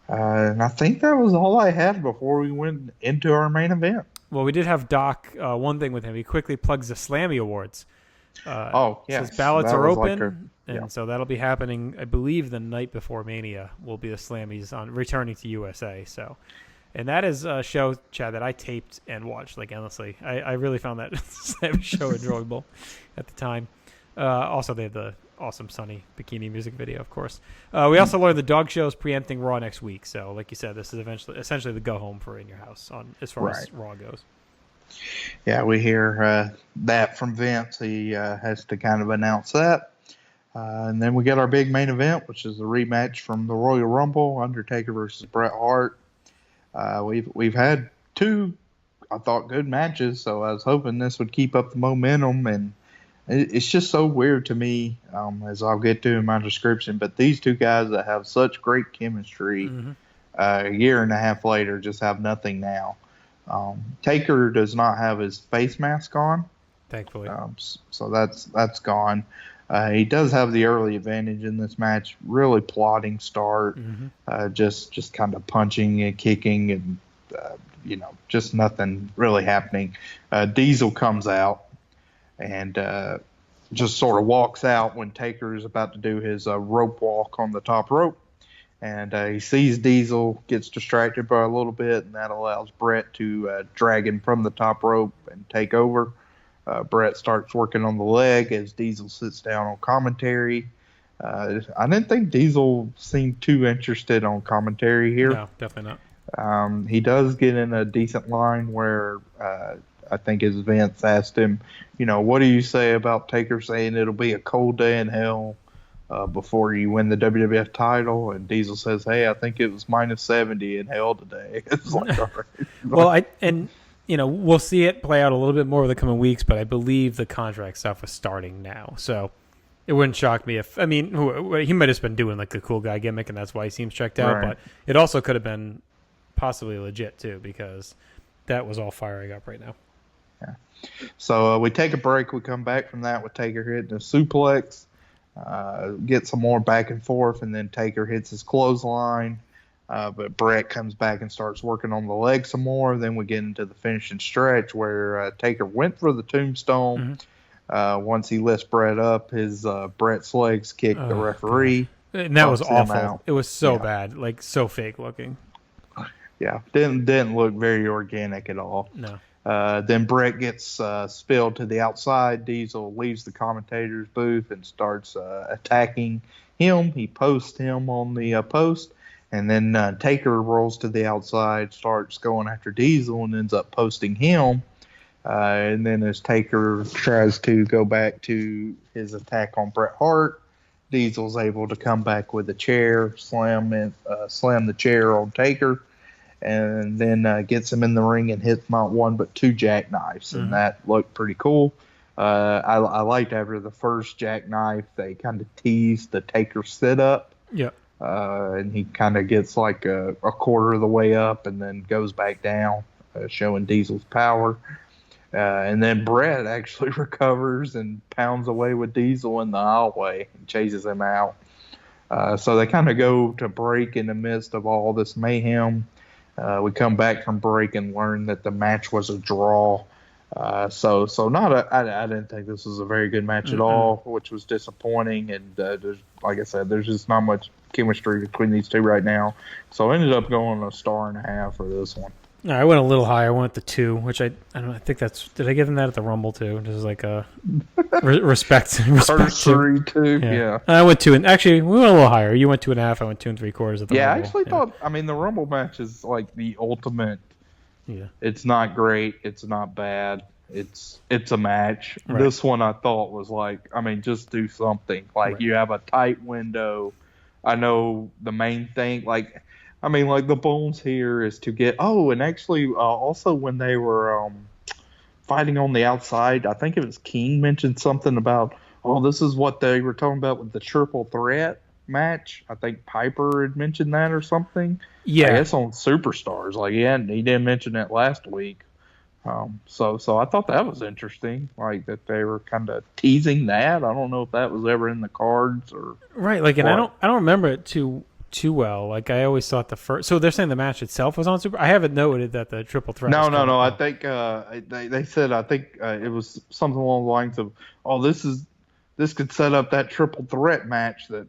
S4: And I think that was all I had before we went into our main event.
S3: Well, we did have Doc, one thing with him. He quickly plugs the Slammy Awards. Says ballots are open, so that'll be happening, I believe, the night before Mania will be the Slammies on returning to USA. So, and that is a show, Chad, that I taped and watched like endlessly. I really found that Slammy show enjoyable at the time. Also, they have the awesome Sunny bikini music video, of course. We also learned the dog show's preempting Raw next week. So, like you said, this is essentially the go home for In Your House as far as Raw goes.
S4: Yeah, we hear that from Vince. He has to kind of announce that. And then we get our big main event, which is the rematch from the Royal Rumble, Undertaker versus Bret Hart. We've had 2, I thought, good matches, so I was hoping this would keep up the momentum. And it's just so weird to me, as I'll get to in my description, but these 2 guys that have such great chemistry a year and a half later just have nothing now. Taker does not have his face mask on,
S3: thankfully.
S4: So that's gone. He does have the early advantage in this match. Really plodding start, just kind of punching and kicking, and just nothing really happening. Diesel comes out and just sort of walks out when Taker is about to do his rope walk on the top rope. And he sees Diesel, gets distracted by a little bit, and that allows Brett to drag him from the top rope and take over. Brett starts working on the leg as Diesel sits down on commentary. I didn't think Diesel seemed too interested on commentary here.
S3: No, definitely not.
S4: He does get in a decent line where I think his Vince asked him, what do you say about Taker saying it'll be a cold day in hell before you win the WWF title? And Diesel says, hey, I think it was minus 70 in hell today. It's like, all right.
S3: Well, we'll see it play out a little bit more over the coming weeks, but I believe the contract stuff is starting now. So it wouldn't shock me if, he might have just been doing like the cool guy gimmick, and that's why he seems checked out. Right. But it also could have been possibly legit too, because that was all firing up right now.
S4: Yeah. So we take a break. We come back from that with Taker hitting a suplex, get some more back and forth, and then Taker hits his clothesline. But Brett comes back and starts working on the leg some more. Then we get into the finishing stretch where Taker went for the tombstone. Mm-hmm. Once he lifts Brett up, his Brett's legs kick the referee.
S3: God. And that was awful. It was so bad, like so fake looking.
S4: Yeah, didn't look very organic at all.
S3: No.
S4: Then Brett gets spilled to the outside. Diesel leaves the commentator's booth and starts attacking him. He posts him on the post. And then Taker rolls to the outside, starts going after Diesel, and ends up posting him. And then as Taker tries to go back to his attack on Bret Hart, Diesel's able to come back with a chair, slam the chair on Taker, and then gets him in the ring and hits not one but two jackknives. Mm-hmm. And that looked pretty cool. I liked after the first jackknife, they kind of teased the Taker sit-up.
S3: Yeah.
S4: And he kind of gets like a quarter of the way up and then goes back down, showing Diesel's power. And then Brett actually recovers and pounds away with Diesel in the aisleway and chases him out. So they kind of go to break in the midst of all this mayhem. We come back from break and learn that the match was a draw. So I didn't think this was a very good match at all, which was disappointing. And like I said, there's just not much chemistry between these two right now. So I ended up going 1.5 stars for this one.
S3: I went a little higher. I went to 2, which I don't know. I think that's. Did I give them that at the Rumble too? Just like a respect.
S4: Cursory 2. Yeah.
S3: I went 2, and actually we went a little higher. You went 2.5. I went 2 3/4 at the Rumble.
S4: I actually thought. I mean, the Rumble match is like the ultimate. Yeah. It's not great. It's not bad. It's a match. Right. This one I thought was like, just do something. Like you have a tight window. I know the main thing, like the bones here is to get. Oh, and actually, also when they were fighting on the outside, I think it was King mentioned something about, this is what they were talking about with the triple threat match. I think Piper had mentioned that or something. Yeah, I guess on Superstars. Like he didn't mention it last week. So I thought that was interesting. Like that they were kind of teasing that. I don't know if that was ever in the cards or
S3: right. Like, and I don't remember it too well. Like I always thought the first. So they're saying the match itself was on Super. I haven't noted that the triple threat.
S4: No. I think they said. I think it was something along the lines of, this could set up that triple threat match that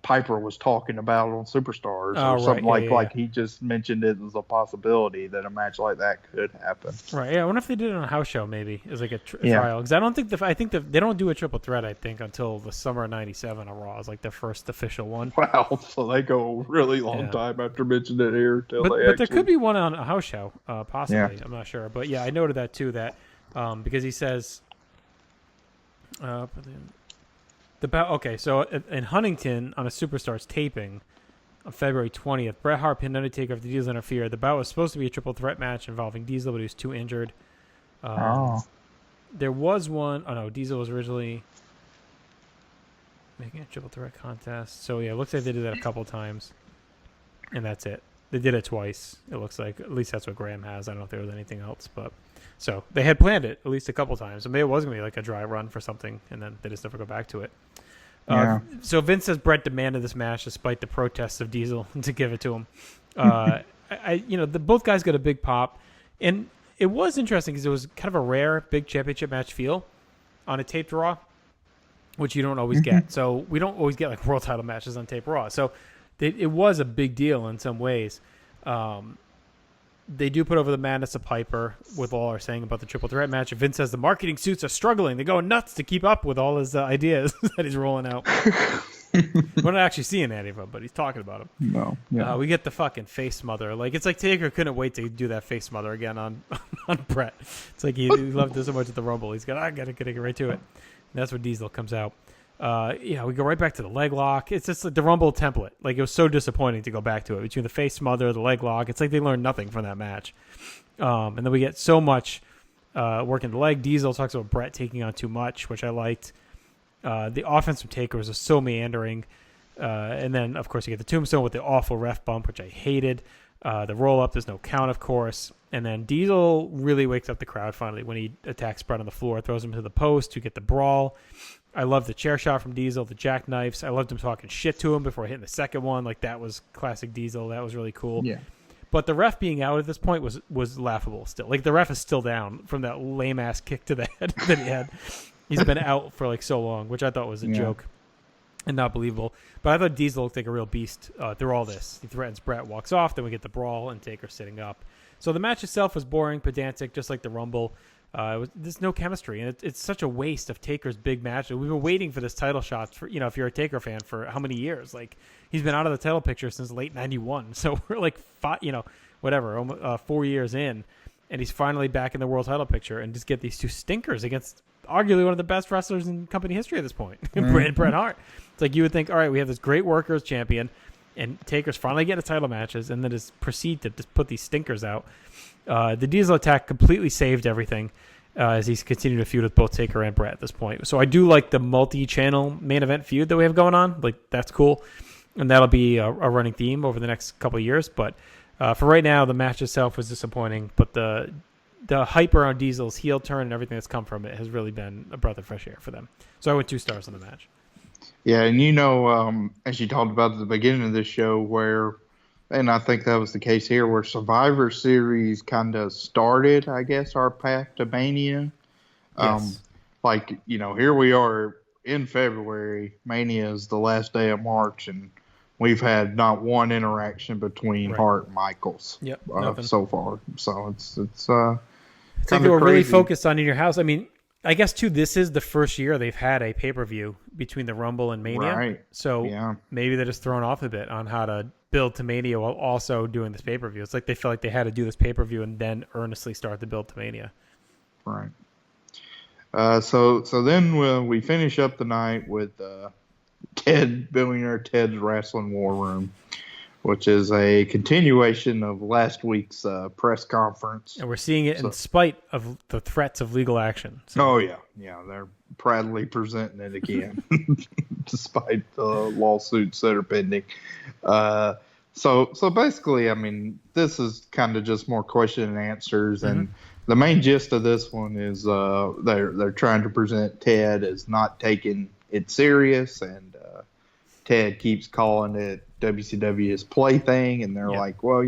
S4: Piper was talking about on Superstars or something like he just mentioned it as a possibility that a match like that could happen.
S3: Right. Yeah. I wonder if they did it on a house show maybe as like a trial, because I don't think I think they don't do a triple threat. I think until the summer of '97 on Raw is like their first official one.
S4: Wow. So they go a really long time after mentioning it here.
S3: But there could be one on a house show, possibly. Yeah. I'm not sure, but yeah, I noted that too. That because he says. So in Huntington on a Superstars taping on February 20th, Bret Hart pinned Undertaker after Diesel interfered. The bout was supposed to be a triple threat match involving Diesel, but he was too injured. There was one. Oh no, Diesel was originally making a triple threat contest. So yeah, it looks like they did that a couple times, and that's it. They did it twice. It looks like at least that's what Graham has. I don't know if there was anything else, but. So they had planned it at least a couple times. So maybe it was going to be like a dry run for something, and then they just never go back to it. So Vince says Brett demanded this match despite the protests of Diesel to give it to him. Both guys got a big pop, and it was interesting because it was kind of a rare big championship match feel on a taped Raw, which you don't always get. So we don't always get like world title matches on taped Raw. So it was a big deal in some ways. They do put over the madness of Piper with all our saying about the triple threat match. Vince says the marketing suits are struggling. They're going nuts to keep up with all his ideas that he's rolling out. We're not actually seeing any of them, but he's talking about them.
S4: No. Yeah.
S3: We get the fucking face smother. Like, it's like Taker couldn't wait to do that face smother again on Brett. It's like he loved it so much at the Rumble. He's got, I got to get right to it. And that's where Diesel comes out. We go right back to the leg lock. It's just like the Rumble template. Like, it was so disappointing to go back to it. Between the face smother, the leg lock, it's like they learned nothing from that match. And then we get so much working the leg. Diesel talks about Brett taking on too much, which I liked. The offense from Taker was so meandering. And then, of course, you get the tombstone with the awful ref bump, which I hated. The roll-up, there's no count, of course. And then Diesel really wakes up the crowd finally when he attacks Brett on the floor, throws him to the post to get the brawl. I love the chair shot from Diesel, the jackknifes. I loved him talking shit to him before hitting the second one. Like, that was classic Diesel. That was really cool.
S4: Yeah.
S3: But the ref being out at this point was laughable still. Like, the ref is still down from that lame-ass kick to the head that he had. He's been out for, like, so long, which I thought was a joke and not believable. But I thought Diesel looked like a real beast through all this. He threatens Brett, walks off, then we get the brawl, and Taker sitting up. So the match itself was boring, pedantic, just like the Rumble. There's no chemistry, and it's such a waste of Taker's big match. We've been waiting for this title shot for, if you're a Taker fan, for how many years? Like, he's been out of the title picture since late '91, so we're like 4 years in, and he's finally back in the world title picture, and just get these two stinkers against arguably one of the best wrestlers in company history at this point, Bret Hart. It's like you would think, all right, we have this great workers champion, and Taker's finally getting his title matches, and then just proceed to just put these stinkers out. The Diesel attack completely saved everything as he's continued to feud with both Taker and Brett at this point. So I do like the multi-channel main event feud that we have going on. Like, that's cool, and that'll be a running theme over the next couple of years. But for right now, the match itself was disappointing, but the hype around Diesel's heel turn and everything that's come from it has really been a breath of fresh air for them. So I went 2 stars on the match.
S4: Yeah, and as you talked about at the beginning of this show, and I think that was the case here, where Survivor Series kind of started, I guess, our path to Mania.
S3: Yes.
S4: Here we are in February. Mania is the last day of March, and we've had not one interaction between Hart and Michaels so far. So it's
S3: like they were really focused on In Your House. I mean, I guess, too, this is the first year they've had a pay-per-view between the Rumble and Mania.
S4: Right.
S3: So maybe they're just thrown off a bit on how to build to Mania while also doing this pay-per-view. It's like they felt like they had to do this pay-per-view and then earnestly start the build to Mania.
S4: Right. So then we finish up the night with Billionaire Ted's Wrestling War Room, which is a continuation of last week's press conference.
S3: And we're seeing it in spite of the threats of legal action.
S4: So. Oh, yeah. Yeah, they're proudly presenting it again, despite the lawsuits that are pending. So basically, I mean, this is kind of just more question and answers. And the main gist of this one is they're trying to present Ted as not taking it serious, and Ted keeps calling it WCW's plaything, and they're like, well,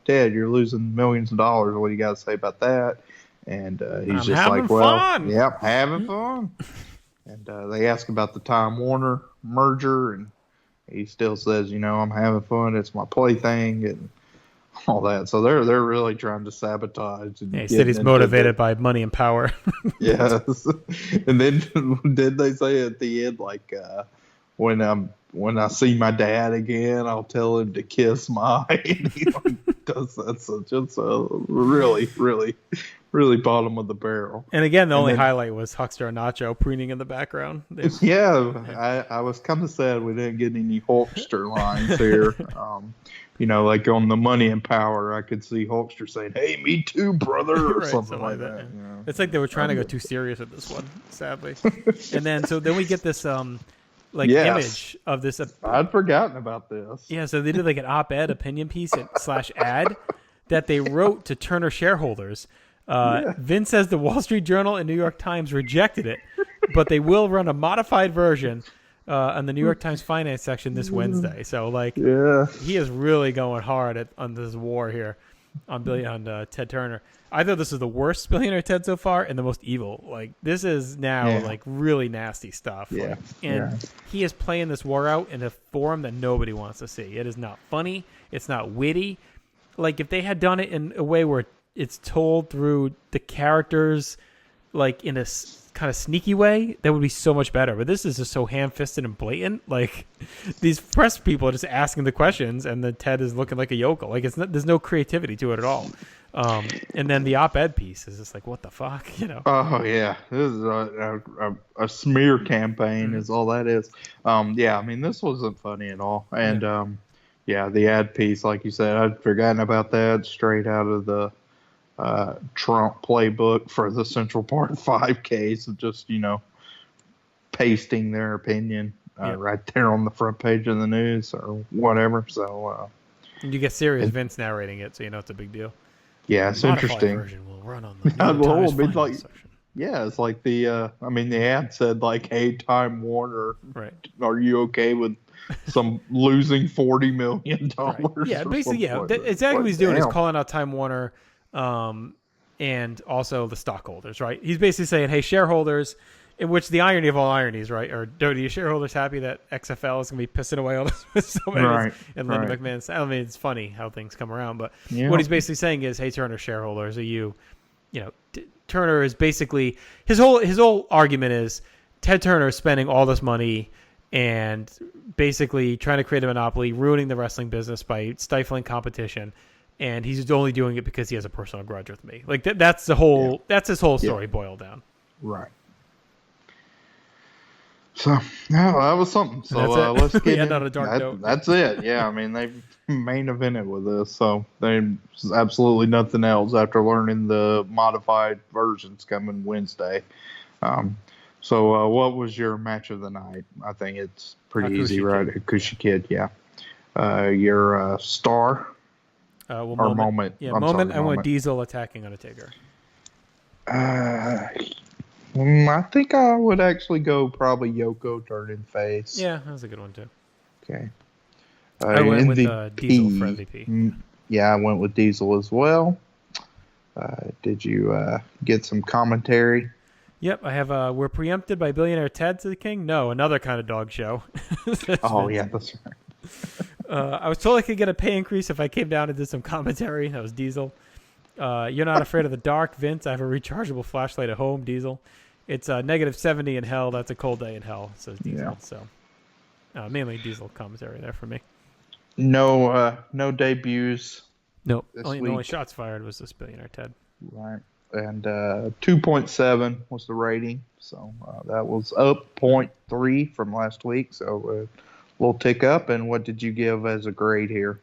S4: Ted, you're losing millions of dollars. What do you got to say about that? And he's just like, well,
S3: fun.
S4: Yep, having fun. And they ask about the Time Warner merger, and he still says, I'm having fun. It's my plaything and all that. So they're really trying to sabotage. And
S3: he said he's motivated by money and power.
S4: Yes. And then did they say at the end, like, when I see my dad again, I'll tell him to kiss my. And he does that. So just really, really, really bottom of the barrel.
S3: And again, the only highlight was Huckster and Nacho preening in the background.
S4: Yeah, I was kind of sad we didn't get any Hulkster lines here. Like on the Money and Power, I could see Hulkster saying, "Hey, me too, brother," or something like that.
S3: It's like they were trying to go too serious with this one, sadly. And then we get this image of this.
S4: I'd forgotten about this.
S3: Yeah, so they did like an op-ed opinion piece / ad that they wrote to Turner shareholders. Vince says the Wall Street Journal and New York Times rejected it, but they will run a modified version on the New York Times finance section this Wednesday. So he is really going hard on this war here. on Ted Turner. I thought this was the worst Billionaire Ted so far and the most evil. Like, this is now like really nasty stuff.
S4: Yeah.
S3: Like, and he is playing this war out in a form that nobody wants to see. It is not funny. It's not witty. Like, if they had done it in a way where it's told through the characters, like in a kind of sneaky way, that would be so much better. But this is just so ham-fisted and blatant. Like, these press people are just asking the questions, and then Ted is looking like a yokel. Like, there's no creativity to it at all. And then the op-ed piece is just like, what the fuck, you know?
S4: Oh yeah, this is a smear campaign, is all that is. Yeah, I mean, this wasn't funny at all, and the ad piece, like you said, I'd forgotten about that. Straight out of the Trump playbook for the Central Park 5 case of just, pasting their opinion right there on the front page of the news or whatever. So
S3: you get serious Vince narrating it, so you know it's a big deal.
S4: Yeah, it's interesting.
S3: Version will run on the New York Times finance section.
S4: Yeah, it's like the ad said like, "Hey, Time Warner,
S3: right?
S4: Are you okay with some losing $40 million?"
S3: Right. Yeah, basically, exactly what he's doing is calling out Time Warner, and also the stockholders, right? He's basically saying, "Hey, shareholders," in which the irony of all ironies, right? Or are your shareholders happy that XFL is going to be pissing away all this with so many?
S4: Right.
S3: And Linda McMahon's. I mean, it's funny how things come around, but what he's basically saying is, "Hey, Turner shareholders, are you know?" Turner is basically his whole argument is Ted Turner is spending all this money and basically trying to create a monopoly, ruining the wrestling business by stifling competition, and he's only doing it because he has a personal grudge with me. Like that's the whole that's his whole story boiled down.
S4: Right. So that was something. So let's get
S3: on a dark note.
S4: That's it. Yeah, I mean they main evented with this, so there's absolutely nothing else after learning the modified versions coming Wednesday. So what was your match of the night? I think it's pretty easy, right? Hakushi Kid, yeah. Your star or moment?
S3: Yeah, moment. I want Diesel attacking Undertaker.
S4: I think I would actually go probably Yoko turning face.
S3: Yeah, that was a good one too.
S4: Okay.
S3: I went with Diesel for MVP.
S4: Yeah, I went with Diesel as well. Did you get some commentary?
S3: Yep, I have. We're preempted by Billionaire Ted to the King. No, another kind of dog show.
S4: Oh yeah, that's right.
S3: I was told I could get a pay increase if I came down and did some commentary. That was Diesel. You're not afraid of the dark, Vince. I have a rechargeable flashlight at home, Diesel. It's -70 in hell. That's a cold day in hell, says Diesel. Yeah. So mainly Diesel commentary there for me.
S4: No debuts.
S3: Nope. The only shots fired was this Billionaire Ted.
S4: Right. And 2.7 was the rating. So that was up 0.3 from last week. So a little tick up. And what did you give as a grade here?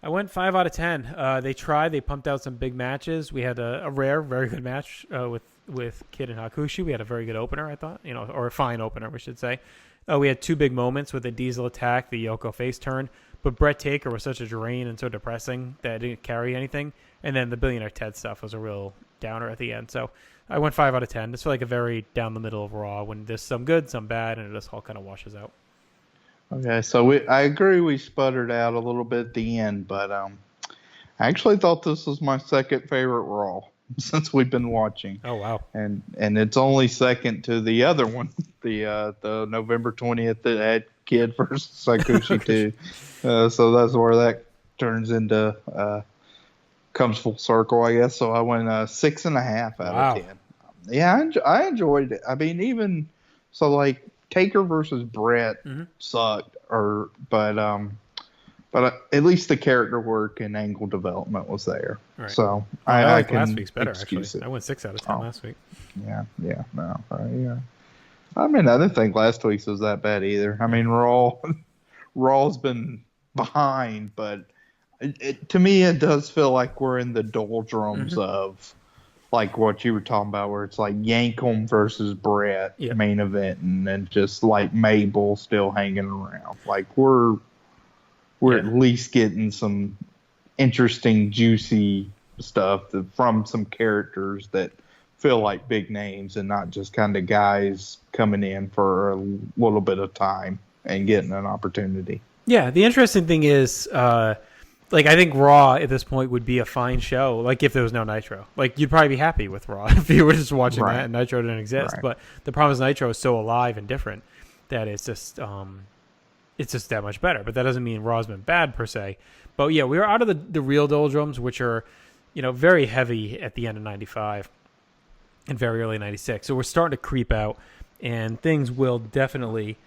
S3: I went 5 out of 10. They tried. They pumped out some big matches. We had a rare, very good match with Kid and Hakushi. We had a very good opener, I thought, or a fine opener, we should say. We had two big moments with the Diesel attack, the Yoko face turn. But Brett Taker was such a drain and so depressing that it didn't carry anything. And then the Billionaire Ted stuff was a real downer at the end. So I went 5 out of 10. It's felt like a very down the middle of Raw when there's some good, some bad, and it just all kind of washes out.
S4: Okay, so I agree we sputtered out a little bit at the end, but I actually thought this was my second favorite Raw since we've been watching.
S3: Oh wow!
S4: And it's only second to the other one, the November 20th that had Kid versus Hakushi too. So that's where that turns into comes full circle, I guess. So I went 6.5 out of 10. Yeah, I enjoyed it. I mean, even so, like. Taker versus Brett sucked, but at least the character work and angle development was there.
S3: Right.
S4: So
S3: I like
S4: can
S3: last week's better actually. I went 6 out of 10 last week.
S4: Yeah. I mean, I didn't think last week's was that bad either. I mean, Raw's been behind, but to me, it does feel like we're in the doldrums of. Like what you were talking about, where it's like Yankum versus Brett main event, and then just like Mabel still hanging around. Like we're at least getting some interesting, juicy stuff from some characters that feel like big names, and not just kind of guys coming in for a little bit of time and getting an opportunity.
S3: Yeah, the interesting thing is Like, I think Raw at this point would be a fine show, like, if there was no Nitro. Like, you'd probably be happy with Raw if you were just watching that and Nitro didn't exist. Right. But the problem is Nitro is so alive and different that it's just that much better. But that doesn't mean Raw's been bad, per se. But, yeah, we were out of the real doldrums, which are, very heavy at the end of 95 and very early 96. So we're starting to creep out, and things will definitely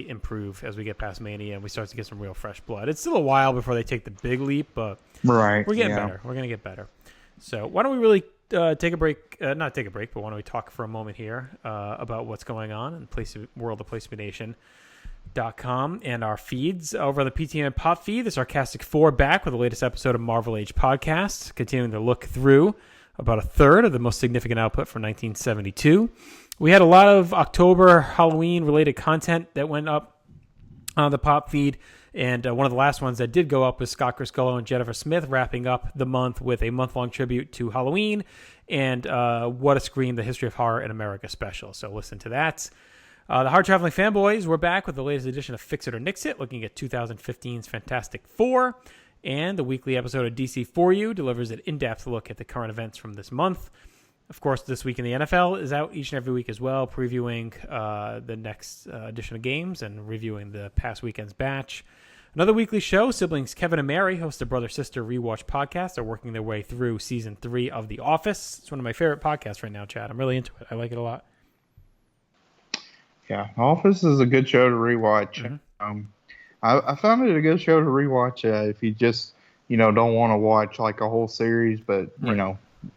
S3: improve as we get past Mania and we start to get some real fresh blood. It's still a while before they take the big leap, but we're getting better. We're going to get better. So why don't we really take a break? Not take a break, but why don't we talk for a moment here about what's going on in world of PlayStation.com and our feeds over on the PTM Pop feed. The Sarcastic Four back with the latest episode of Marvel Age Podcast, continuing to look through about a third of the most significant output from 1972. We had a lot of October Halloween-related content that went up on the Pop feed, and one of the last ones that did go up was Scott Criscuolo and Jennifer Smith wrapping up the month with a month-long tribute to Halloween and What a Scream, the History of Horror in America special. So listen to that. The Hard Traveling Fanboys were back with the latest edition of Fix It or Nix It, looking at 2015's Fantastic Four, and the weekly episode of DC For You delivers an in-depth look at the current events from this month. Of course, This Week in the NFL is out each and every week as well, previewing the next edition of games and reviewing the past weekend's batch. Another weekly show, siblings Kevin and Mary host a brother-sister rewatch podcast. They're working their way through Season 3 of The Office. It's one of my favorite podcasts right now, Chad. I'm really into it. I like it a lot.
S4: Yeah, Office is a good show to rewatch. Mm-hmm. I found it a good show to rewatch if you just, don't want to watch like a whole series, but,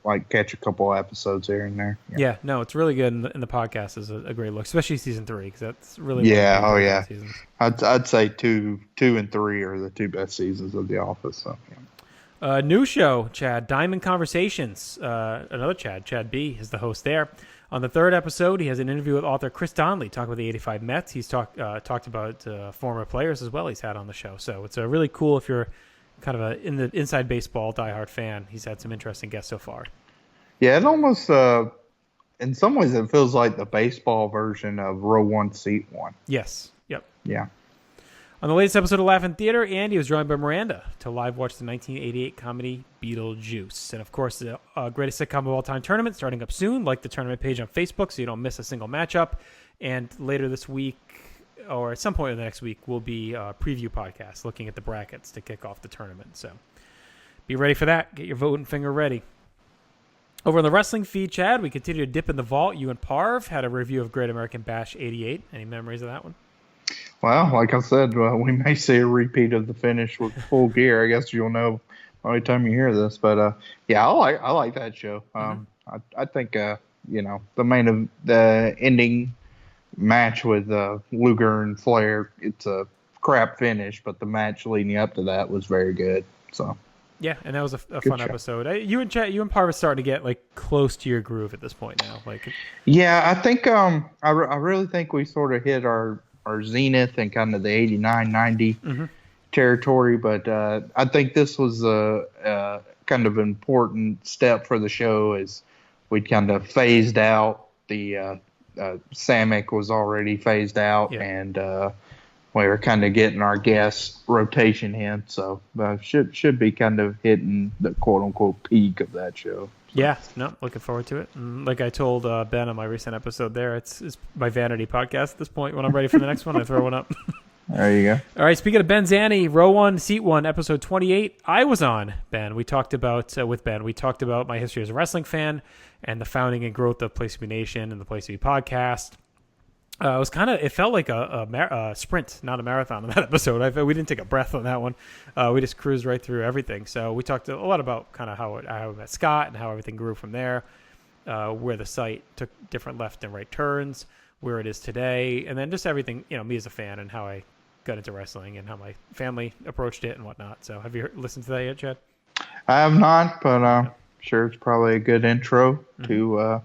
S4: like catch a couple episodes here and there.
S3: Yeah, no, it's really good, and the podcast is a great look, especially Season 3, because that's really
S4: seasons. I'd say 2 and 3 are the two best seasons of The Office. So
S3: new show, Chad, Diamond Conversations. Another Chad B is the host there. On the third episode, he has an interview with author Chris Donnelly, talking about the '85 Mets. He's talked about former players as well. He's had on the show, so it's really cool if you're kind of in the inside baseball diehard fan. He's had some interesting guests so far.
S4: Yeah, it almost, in some ways, it feels like the baseball version of Row 1, Seat 1.
S3: Yes. Yep.
S4: Yeah.
S3: On the latest episode of Laugh-In Theater, Andy was joined by Miranda to live watch the 1988 comedy Beetlejuice. And, of course, the greatest sitcom of all time tournament starting up soon. Like the tournament page on Facebook so you don't miss a single matchup. And later this week, or at some point in the next week, will be a preview podcast looking at the brackets to kick off the tournament. So be ready for that. Get your voting finger ready. Over on the wrestling feed, Chad, we continue to dip in the vault. You and Parv had a review of Great American Bash 88. Any memories of that one?
S4: Well, like I said, we may see a repeat of the finish with Full Gear. I guess you'll know by the time you hear this. But, yeah, I like that show. I think, the ending match with Luger and Flair, it's a crap finish, but the match leading up to that was very good. So
S3: yeah, and that was a fun episode. You and Parv are starting to get like close to your groove at this point now.
S4: Yeah, I think I really think we sort of hit our zenith and kind of the 89-90 territory, but I think this was a kind of important step for the show as we'd kind of phased out the Samick was already phased out, and we were kind of getting our guest rotation in, so should be kind of hitting the quote-unquote peak of that show.
S3: Yeah, no, looking forward to it. And like I told Ben on my recent episode there, it's my vanity podcast at this point. When I'm ready for the next one, I throw one up.
S4: There you go.
S3: All right, speaking of Ben Zanni, Row 1, Seat 1, episode 28, I was on, Ben. We talked about, with Ben, my history as a wrestling fan and the founding and growth of Place to Be Nation and the Place to Be podcast. It felt like a sprint, not a marathon in that episode. We didn't take a breath on that one. We just cruised right through everything. So we talked a lot about kind of how I met Scott and how everything grew from there, where the site took different left and right turns, where it is today, and then just everything, me as a fan and how I got into wrestling and how my family approached it and whatnot. So have you listened to that yet, Chad?
S4: I have not, but I'm sure it's probably a good intro to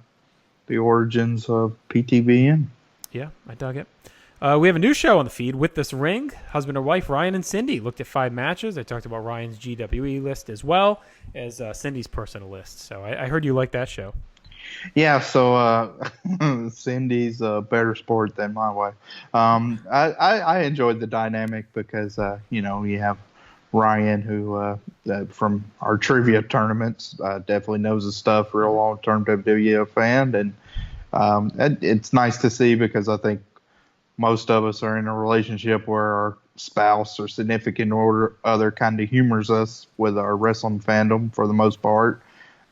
S4: the origins of PTB.
S3: Yeah, I dug it. We have a new show on the feed, With This Ring. Husband and wife Ryan and Cindy looked at 5 matches. I talked about Ryan's GWE list as well as Cindy's personal list. So I heard you like that show.
S4: Yeah, so Cindy's a better sport than my wife. I enjoyed the dynamic because you have Ryan who from our trivia tournaments definitely knows his stuff, real long term WWF fan, and it's nice to see because I think most of us are in a relationship where our spouse or significant other kind of humors us with our wrestling fandom for the most part.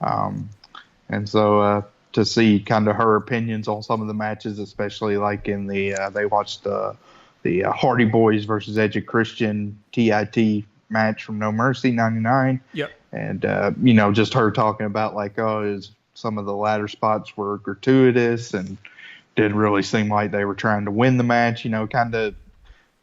S4: And so to see kind of her opinions on some of the matches, especially like in they watched the Hardy Boys versus Edge of Christian TIT match from No Mercy '99.
S3: Yep.
S4: And just her talking about like, some of the ladder spots were gratuitous and didn't really seem like they were trying to win the match. Kind of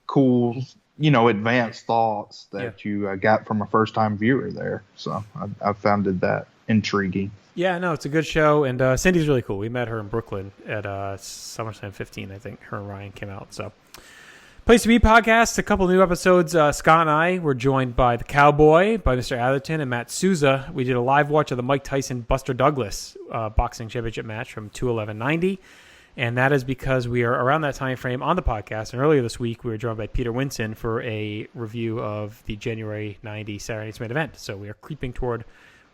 S4: cool, advanced thoughts that you got from a first time viewer there. So I found that intriguing.
S3: Yeah, no, it's a good show, and Cindy's really cool. We met her in Brooklyn at SummerSlam 15, I think. Her and Ryan came out. So, Place to Be podcast, a couple new episodes. Scott and I were joined by the Cowboy, by Mr. Atherton, and Matt Souza. We did a live watch of the Mike Tyson-Buster Douglas boxing championship match from 2/11/90, and that is because we are around that time frame on the podcast. And earlier this week, we were joined by Peter Winson for a review of the January 90 Saturday Night's Main Event. So we are creeping toward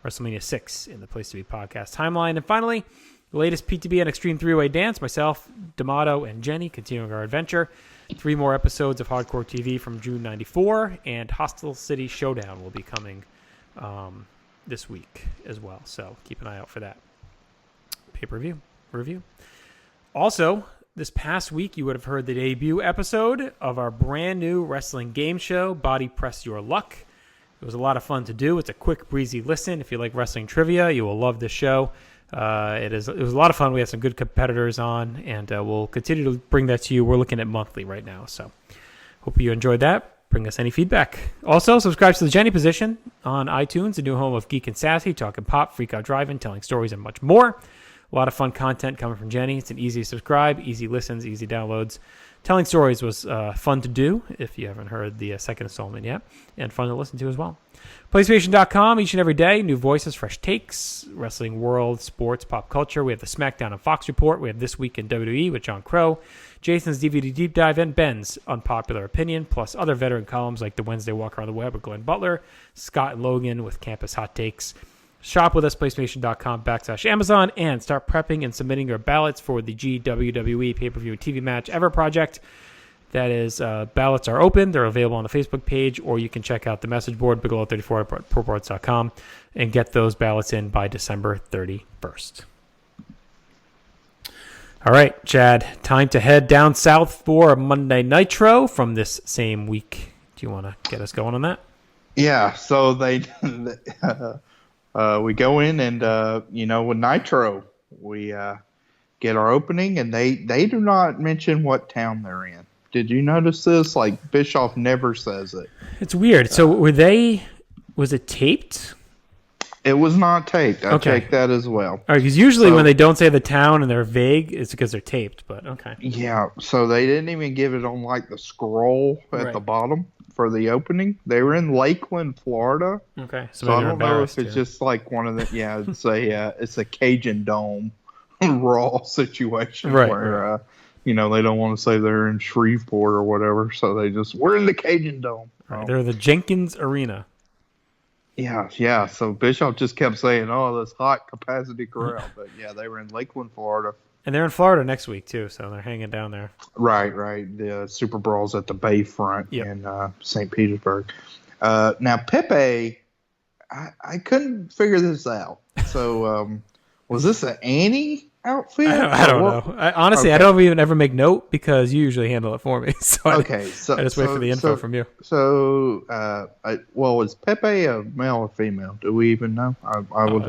S3: WrestleMania 6 in the Place to Be podcast timeline. And finally, the latest PTB and Extreme 3-Way Dance, myself, D'Amato, and Jenny, continuing our adventure. 3 more episodes of Hardcore TV from June 94, and Hostile City Showdown will be coming this week as well. So keep an eye out for that. Pay-per-view review. Also, this past week, you would have heard the debut episode of our brand new wrestling game show, Body Press Your Luck. It was a lot of fun to do. It's a quick, breezy listen. If you like wrestling trivia, you will love this show. It was a lot of fun. We had some good competitors on, and we'll continue to bring that to you. We're looking at monthly right now, so hope you enjoyed that. Bring us any feedback. Also, subscribe to the Jenny Position on iTunes, the new home of Geek and Sassy, talking pop, freak out driving, telling stories, and much more. A lot of fun content coming from Jenny. It's an easy subscribe, easy listens, easy downloads. Telling stories was fun to do, if you haven't heard the second installment yet, and fun to listen to as well. PlayStation.com, each and every day, new voices, fresh takes, wrestling world, sports, pop culture. We have the SmackDown and Fox Report. We have This Week in WWE with John Crow, Jason's DVD Deep Dive, and Ben's Unpopular Opinion, plus other veteran columns like the Wednesday Walk Around the Web with Glenn Butler, Scott and Logan with Campus Hot Takes. Shop with us, PlayStation.com/Amazon, and start prepping and submitting your ballots for the GWWE Pay-Per-View TV Match Ever project. That is, ballots are open. They're available on the Facebook page, or you can check out the message board, bigelow34@proboards.com, and get those ballots in by December 31st. All right, Chad, time to head down south for Monday Nitro from this same week. Do you want to get us going on that?
S4: Yeah, so we go in and, with Nitro, we get our opening, and they do not mention what town they're in. Did you notice this? Like, Bischoff never says it.
S3: It's weird. So was it taped?
S4: It was not taped. I checked that as well.
S3: All right, because usually when they don't say the town and they're vague, it's because they're taped, but okay.
S4: Yeah, so they didn't even give it on, like, the scroll at the bottom for the opening. They were in Lakeland, Florida.
S3: Okay,
S4: so I don't know if it's just like one of the it's a Cajun Dome Raw situation where they don't want to say they're in Shreveport or whatever, so we're in the Cajun Dome.
S3: Right, they're the Jenkins Arena.
S4: Yeah. So Bischoff just kept saying, this hot capacity corral, but they were in Lakeland, Florida.
S3: And they're in Florida next week, too, so they're hanging down there.
S4: Right. The Super Brawl's at the Bayfront in St. Petersburg. Now, Pepe, I couldn't figure this out. So, was this an Annie outfit?
S3: I don't know. Honestly, I don't even ever make note because you usually handle it for me. So I just wait for the info from you.
S4: So, is Pepe a male or female? Do we even know?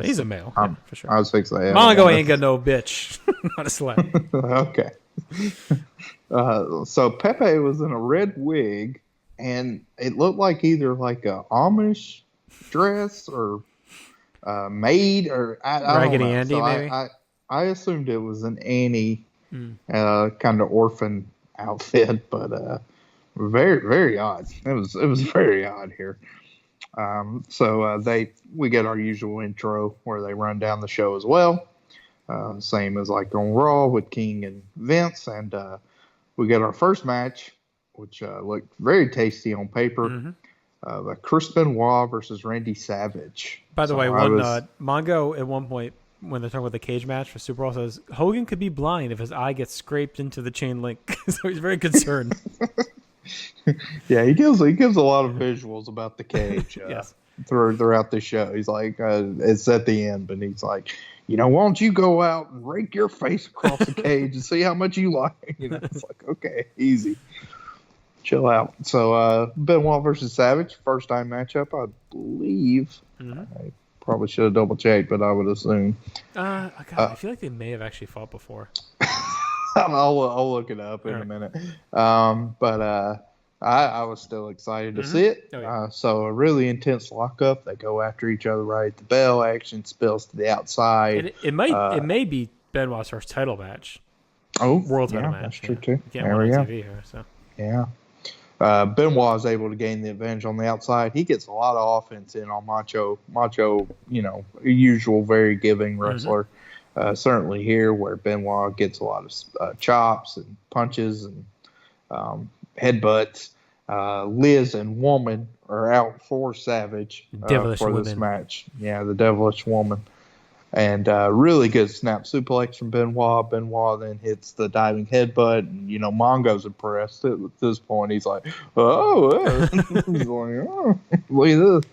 S3: He's a male, for sure.
S4: I was fixing that.
S3: Mongo ain't got no bitch. Not a slut.
S4: Okay. So Pepe was in a red wig, and it looked like either like a Amish dress or maid or I
S3: Raggedy
S4: don't know.
S3: Andy,
S4: so
S3: maybe.
S4: I assumed it was an Annie kind of orphan outfit, but very, very odd. It was very odd here. So we get our usual intro where they run down the show as well. Same as like on Raw with King and Vince. And we got our first match, which looked very tasty on paper. Chris Benoit versus Randy Savage.
S3: By the way, Mongo at one point, when they're talking about the cage match for Super Bowl, says Hogan could be blind if his eye gets scraped into the chain link. So he's very concerned.
S4: Yeah, he gives a lot of visuals about the cage
S3: yes.
S4: throughout the show. He's like, it's at the end, but he's like, why don't you go out and rake your face across the cage and see how much you like? It's like, okay, easy. Chill out. So Benoit versus Savage, first time matchup, I believe. I probably should have double checked, but I would assume.
S3: I feel like they may have actually fought before.
S4: I'll look it up in a minute. But I was still excited to see it.
S3: Oh, yeah.
S4: So a really intense lockup. They go after each other right at the bell. Action spills to the outside.
S3: It may be Benoit's first title match.
S4: Oh,
S3: world title match.
S4: That's true too.
S3: There we go. TV here, so.
S4: Yeah. Benoit is able to gain the advantage on the outside. He gets a lot of offense in on Macho, usual, very giving wrestler. Certainly here where Benoit gets a lot of chops and punches and headbutts. Liz and Woman are out for Savage for this match. Yeah, the Devilish Woman. And really good snap suplex from Benoit. Benoit then hits the diving headbutt. And, Mongo's impressed at this point. He's like, oh. He's like, oh, look at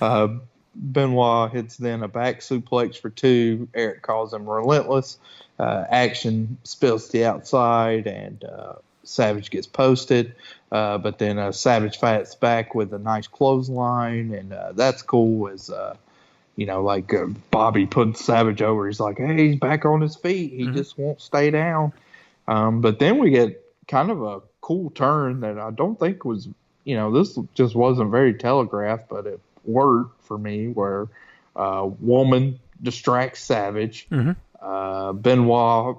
S4: this. Benoit hits then a back suplex for 2. Eric calls him relentless. Action spills to the outside, and Savage gets posted. But then Savage fights back with a nice clothesline, and that's cool as Bobby puts Savage over. He's like, hey, he's back on his feet. He just won't stay down. But then we get kind of a cool turn that I don't think was, this just wasn't very telegraphed, but it worked for me, where Woman distracts Savage. Benoit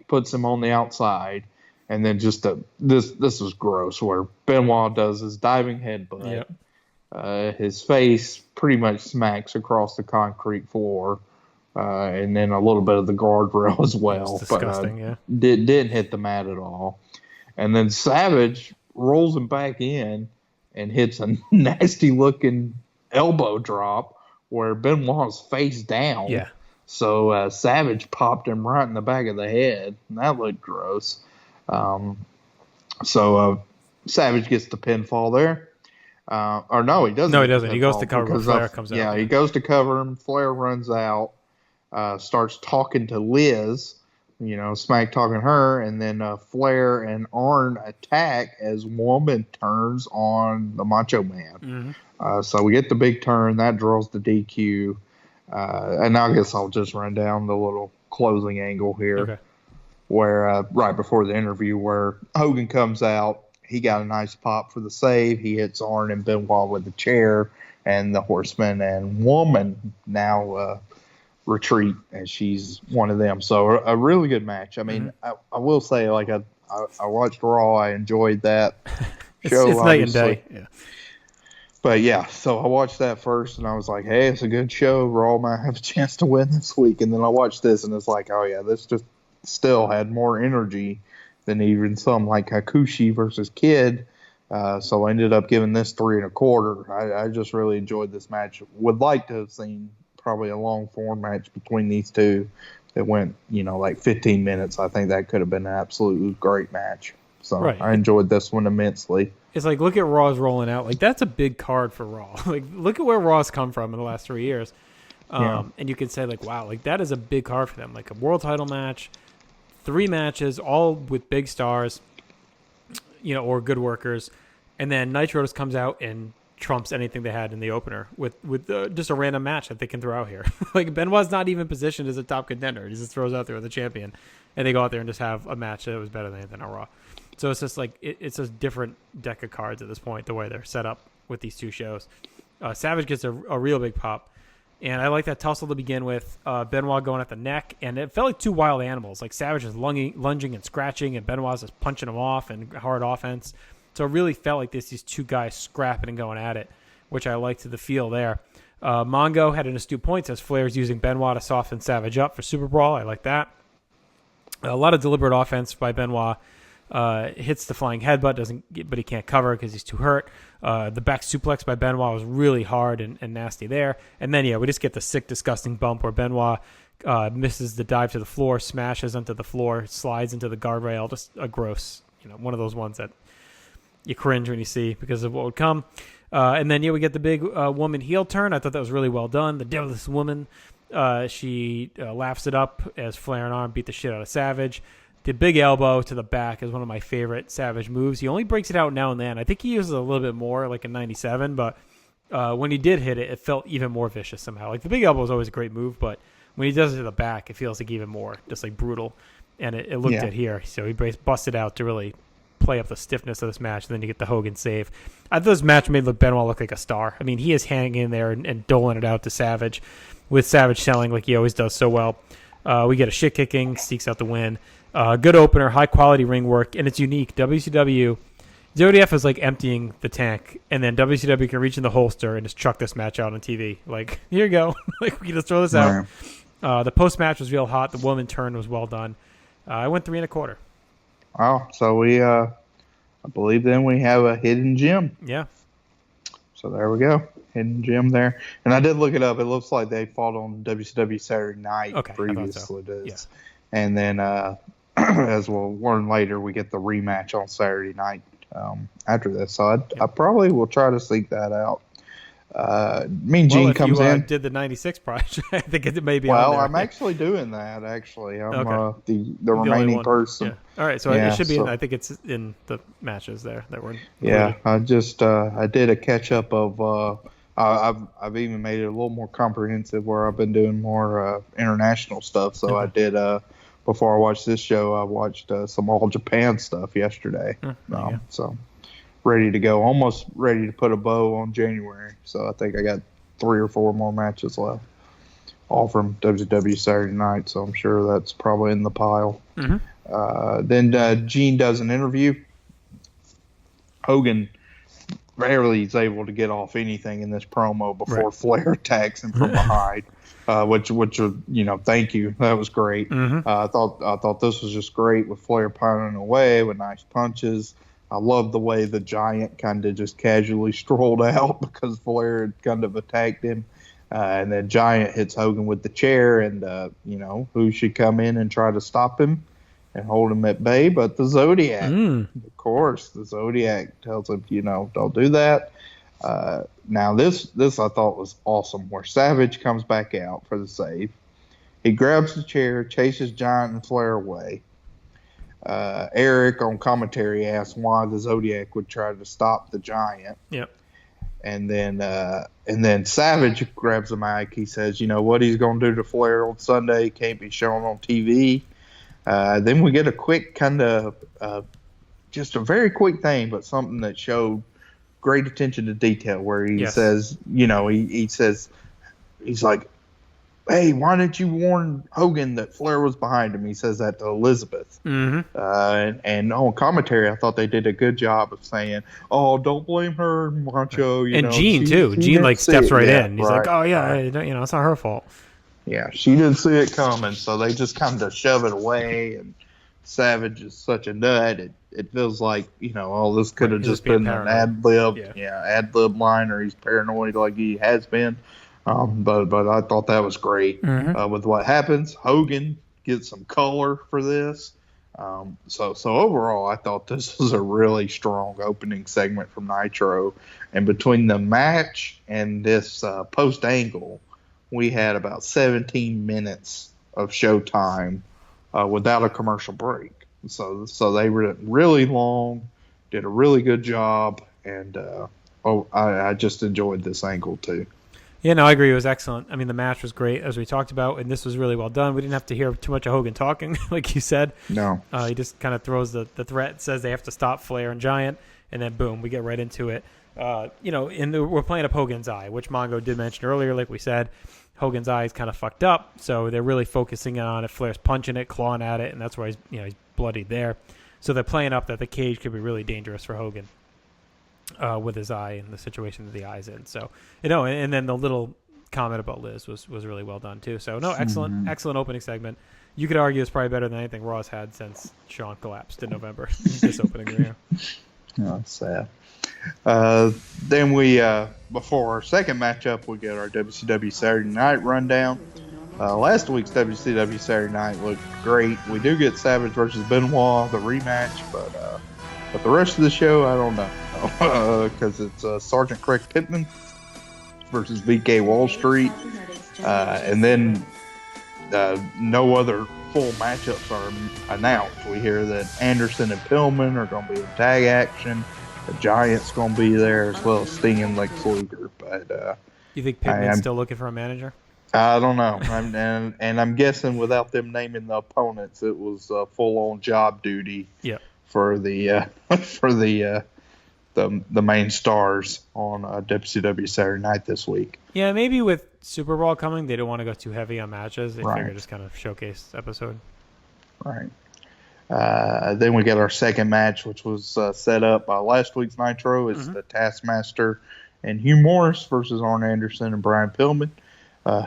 S4: puts him on the outside. And then just this was gross, where Benoit does his diving headbutt.
S3: Yep.
S4: His face pretty much smacks across the concrete floor, and then a little bit of the guardrail as well.
S3: It's disgusting,
S4: but, didn't hit the mat at all. And then Savage rolls him back in and hits a nasty-looking elbow drop where Benoit's face down.
S3: Yeah.
S4: So Savage popped him right in the back of the head, and that looked gross. So Savage gets the pinfall there. Or no, he doesn't.
S3: No, he doesn't. He goes to cover, but Flair comes out.
S4: Yeah, he goes to cover him. Flair runs out, starts talking to Liz, smack talking her, and then Flair and Arn attack as Woman turns on the Macho Man. So we get the big turn. That draws the DQ. And I guess I'll just run down the little closing angle here.
S3: Okay.
S4: Where right before the interview, where Hogan comes out, he got a nice pop for the save. He hits Arn and Benoit with the chair, and the Horsemen and Woman now retreat as she's one of them. So a really good match. I mean, I will say, I watched Raw. I enjoyed that show.
S3: It's night and day. Yeah.
S4: But yeah, so I watched that first, and I was like, hey, it's a good show. Raw might have a chance to win this week. And then I watched this, and it's like, oh yeah, this just still had more energy than even some like Hakushi versus Kid. So I ended up giving this 3 1/4. I just really enjoyed this match. Would like to have seen probably a long form match between these two that went, 15 minutes. I think that could have been an absolutely great match. So right. I enjoyed this one immensely.
S3: It's like, look at Raw's rolling out. Like, that's a big card for Raw. Like, look at where Raw's come from in the last 3 years. And you could say, like, wow, like that is a big card for them. Like a world title match, 3 matches, all with big stars, or good workers. And then Nitro just comes out and trumps anything they had in the opener with just a random match that they can throw out here. Like, Benoit's not even positioned as a top contender. He just throws out there with a champion. And they go out there and just have a match that was better than anything on Raw. So it's just like, it's a different deck of cards at this point, the way they're set up with these 2 shows. Savage gets a real big pop. And I like that tussle to begin with. Benoit going at the neck, and it felt like 2 wild animals. Like Savage is lunging and scratching, and Benoit's just punching him off and hard offense. So it really felt like these 2 guys scrapping and going at it, which I liked the feel there. Mongo had an astute point, says Flair's using Benoit to soften Savage up for Super Brawl. I like that. A lot of deliberate offense by Benoit. Hits the flying headbutt, but he can't cover because he's too hurt. The back suplex by Benoit was really hard and nasty there. And then, we just get the sick, disgusting bump where Benoit misses the dive to the floor, smashes onto the floor, slides into the guardrail. Just a gross, one of those ones that you cringe when you see because of what would come. And then, we get the big woman heel turn. I thought that was really well done. The Devil's Woman, she laughs it up as Flair and Arn beat the shit out of Savage. The big elbow to the back is one of my favorite Savage moves. He only breaks it out now and then. I think he uses a little bit more, like in '97, but when he did hit it, it felt even more vicious somehow. Like the big elbow is always a great move, but when he does it to the back, it feels like even more, just like brutal. And it looked at here. So he busted out to really play up the stiffness of this match, and then you get the Hogan save. I thought this match made Benoit look like a star. I mean, he is hanging in there and doling it out to Savage, with Savage selling like he always does so well. We get a shit kicking, seeks out the win. Good opener, high quality ring work, and it's unique. WCW, Zodiac is like emptying the tank, and then WCW can reach in the holster and just chuck this match out on TV. Like, here you go. Like, we can just throw this out. The post match was real hot. The woman turn was well done. I went 3 1/4.
S4: Wow. So we, I believe then we have a hidden gem.
S3: Yeah.
S4: So there we go. Hidden gem there. And I did look it up. It looks like they fought on WCW Saturday night previously. So. Yeah. And then, as we'll learn later, we get the rematch on Saturday night after this. So I probably will try to seek that out. Mean Gene comes in.
S3: Did the '96 project? I think it may be.
S4: Well,
S3: on there.
S4: I'm actually doing that. Actually, I'm the remaining person.
S3: Yeah. All right, so it should be. I think it's in the matches there that were.
S4: Yeah, I just I did a catch up of. I've even made it a little more comprehensive where I've been doing more international stuff. So I did. Before I watched this show, I watched some All Japan stuff yesterday. So ready to go, almost ready to put a bow on January. So I think I got 3 or 4 more matches left, all from WCW Saturday night. So I'm sure that's probably in the pile. Then Gene does an interview. Hogan rarely is able to get off anything in this promo before Flair attacks him from behind. Which thank you. That was great. I thought this was just great with Flair pounding away with nice punches. I love the way the Giant kind of just casually strolled out because Flair had kind of attacked him. And then Giant hits Hogan with the chair, and who should come in and try to stop him and hold him at bay but the Zodiac. Of course, the Zodiac tells him, don't do that. Now this I thought was awesome, where Savage comes back out for the save. He grabs the chair, chases Giant and Flair away. Eric on commentary asks why the Zodiac would try to stop the Giant.
S3: Yep.
S4: And then Savage grabs the mic. He says, what he's going to do to Flair on Sunday can't be shown on TV. Then we get a quick kind of just a very quick thing, but something that showed great attention to detail, where he says, he says, he's like, hey, why didn't you warn Hogan that Flair was behind him? He says that to Elizabeth. And on commentary, I thought they did a good job of saying, oh, don't blame her, Macho.
S3: And Gene, too. Gene, steps right in. He's like, oh, yeah, it's not her fault.
S4: Yeah, she didn't see it coming, so they just kind of shove it away, and Savage is such a nut. It feels like, this could have just been an ad-lib, ad-lib line, or he's paranoid like he has been. But I thought that was great. With what happens, Hogan gets some color for this. So overall, I thought this was a really strong opening segment from Nitro. And between the match and this post angle, we had about 17 minutes of showtime without a commercial break. So they were really long, did a really good job, and I just enjoyed this angle too.
S3: Yeah, no, I agree. It was excellent. I mean, the match was great, as we talked about, and this was really well done. We didn't have to hear too much of Hogan talking, like you said.
S4: No.
S3: He just kind of throws the threat, says they have to stop Flair and Giant, and then boom, we get right into it. We're playing up Hogan's eye, which Mongo did mention earlier, like we said. Hogan's eye is kind of fucked up, so they're really focusing on it. Flair's punching it, clawing at it, and that's why he's bloodied there. So they're playing up that the cage could be really dangerous for Hogan. With his eye and the situation that the eye's in. So, and then the little comment about Liz was really well done too. So no, excellent opening segment. You could argue it's probably better than anything Raw's had since Shawn collapsed in November. This opening year.
S4: Oh, sad. Then we, before our second matchup, we get our WCW Saturday Night rundown. Last week's WCW Saturday Night looked great. We do get Savage versus Benoit, the rematch, but the rest of the show, I don't know, because it's Sergeant Craig Pittman versus BK Wall Street, and then no other full matchups are announced. We hear that Anderson and Pillman are going to be in tag action. The Giant's going to be there, as well as Sting and Lex Luger. But
S3: you think Pittman's still looking for a manager?
S4: I don't know. I'm guessing without them naming the opponents, it was full-on job duty.
S3: Yeah.
S4: For the the main stars on WCW Saturday Night this week.
S3: Yeah, maybe with Super Bowl coming, they don't want to go too heavy on matches. They
S4: Right.
S3: figure just kind of showcase episode.
S4: Right. Then we get our second match, which was set up by last week's Nitro. It's the Taskmaster and Hugh Morris versus Arn Anderson and Brian Pillman.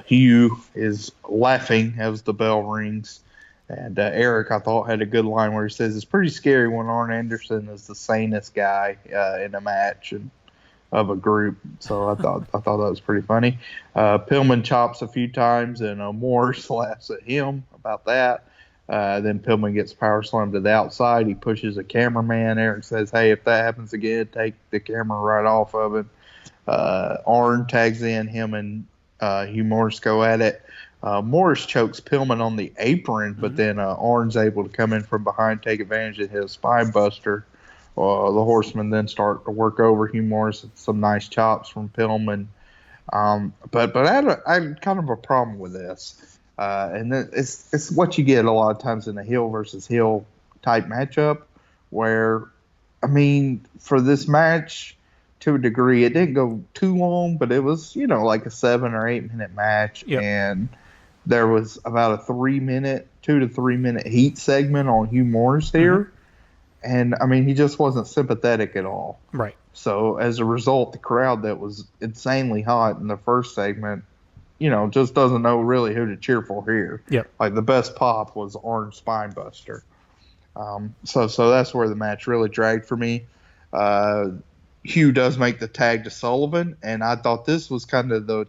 S4: Hugh is laughing as the bell rings. And Eric, I thought, had a good line where he says it's pretty scary when Arn Anderson is the sanest guy in a match and of a group. So I thought that was pretty funny. Pillman chops a few times, and Morris laughs at him about that. Then Pillman gets power slammed to the outside. He pushes a cameraman. Eric says, "Hey, if that happens again, take the camera right off of him." Arn tags in. Him and Hugh Morris go at it. Morris chokes Pillman on the apron, but then Arn's able to come in from behind, take advantage of his spine buster. The Horsemen then start to work over Hugh Morris with some nice chops from Pillman. But I had kind of a problem with this. And it's what you get a lot of times in a heel versus heel type matchup where, I mean, for this match, to a degree, it didn't go too long, but it was, like a 7 or 8 minute match.
S3: Yep.
S4: And there was about a 2 to 3 minute heat segment on Hugh Morris here. And, I mean, he just wasn't sympathetic at all.
S3: Right.
S4: So, as a result, the crowd that was insanely hot in the first segment, just doesn't know really who to cheer for here.
S3: Yep.
S4: Like, the best pop was Arn's Spinebuster. So that's where the match really dragged for me. Hugh does make the tag to Sullivan, and I thought this was kind of the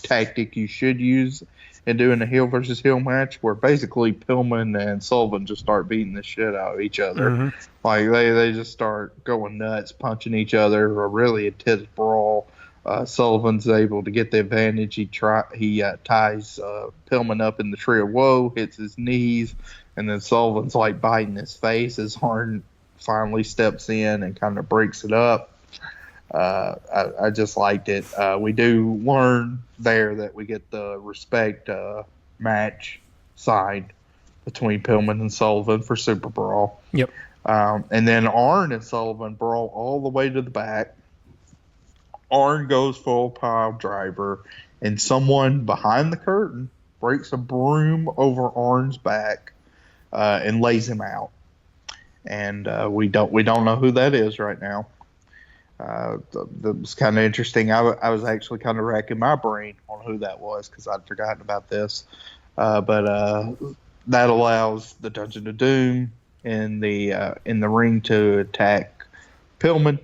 S4: tactic you should use in doing a heel versus heel match, where basically Pillman and Sullivan just start beating the shit out of each other. Like they just start going nuts, punching each other, a really intense brawl. Sullivan's able to get the advantage. He ties Pillman up in the tree of woe, hits his knees, and then Sullivan's like biting his face as Arn finally steps in and kind of breaks it up. I just liked it. We do learn there that we get the respect match signed between Pillman and Sullivan for Super Brawl.
S3: Yep.
S4: And then Arn and Sullivan brawl all the way to the back. Arn goes full pile driver, and someone behind the curtain breaks a broom over Arn's back and lays him out. And we don't know who that is right now. That was kind of interesting. I was actually kind of racking my brain on who that was because I'd forgotten about this. But that allows the Dungeon of Doom in the ring to attack Pillman.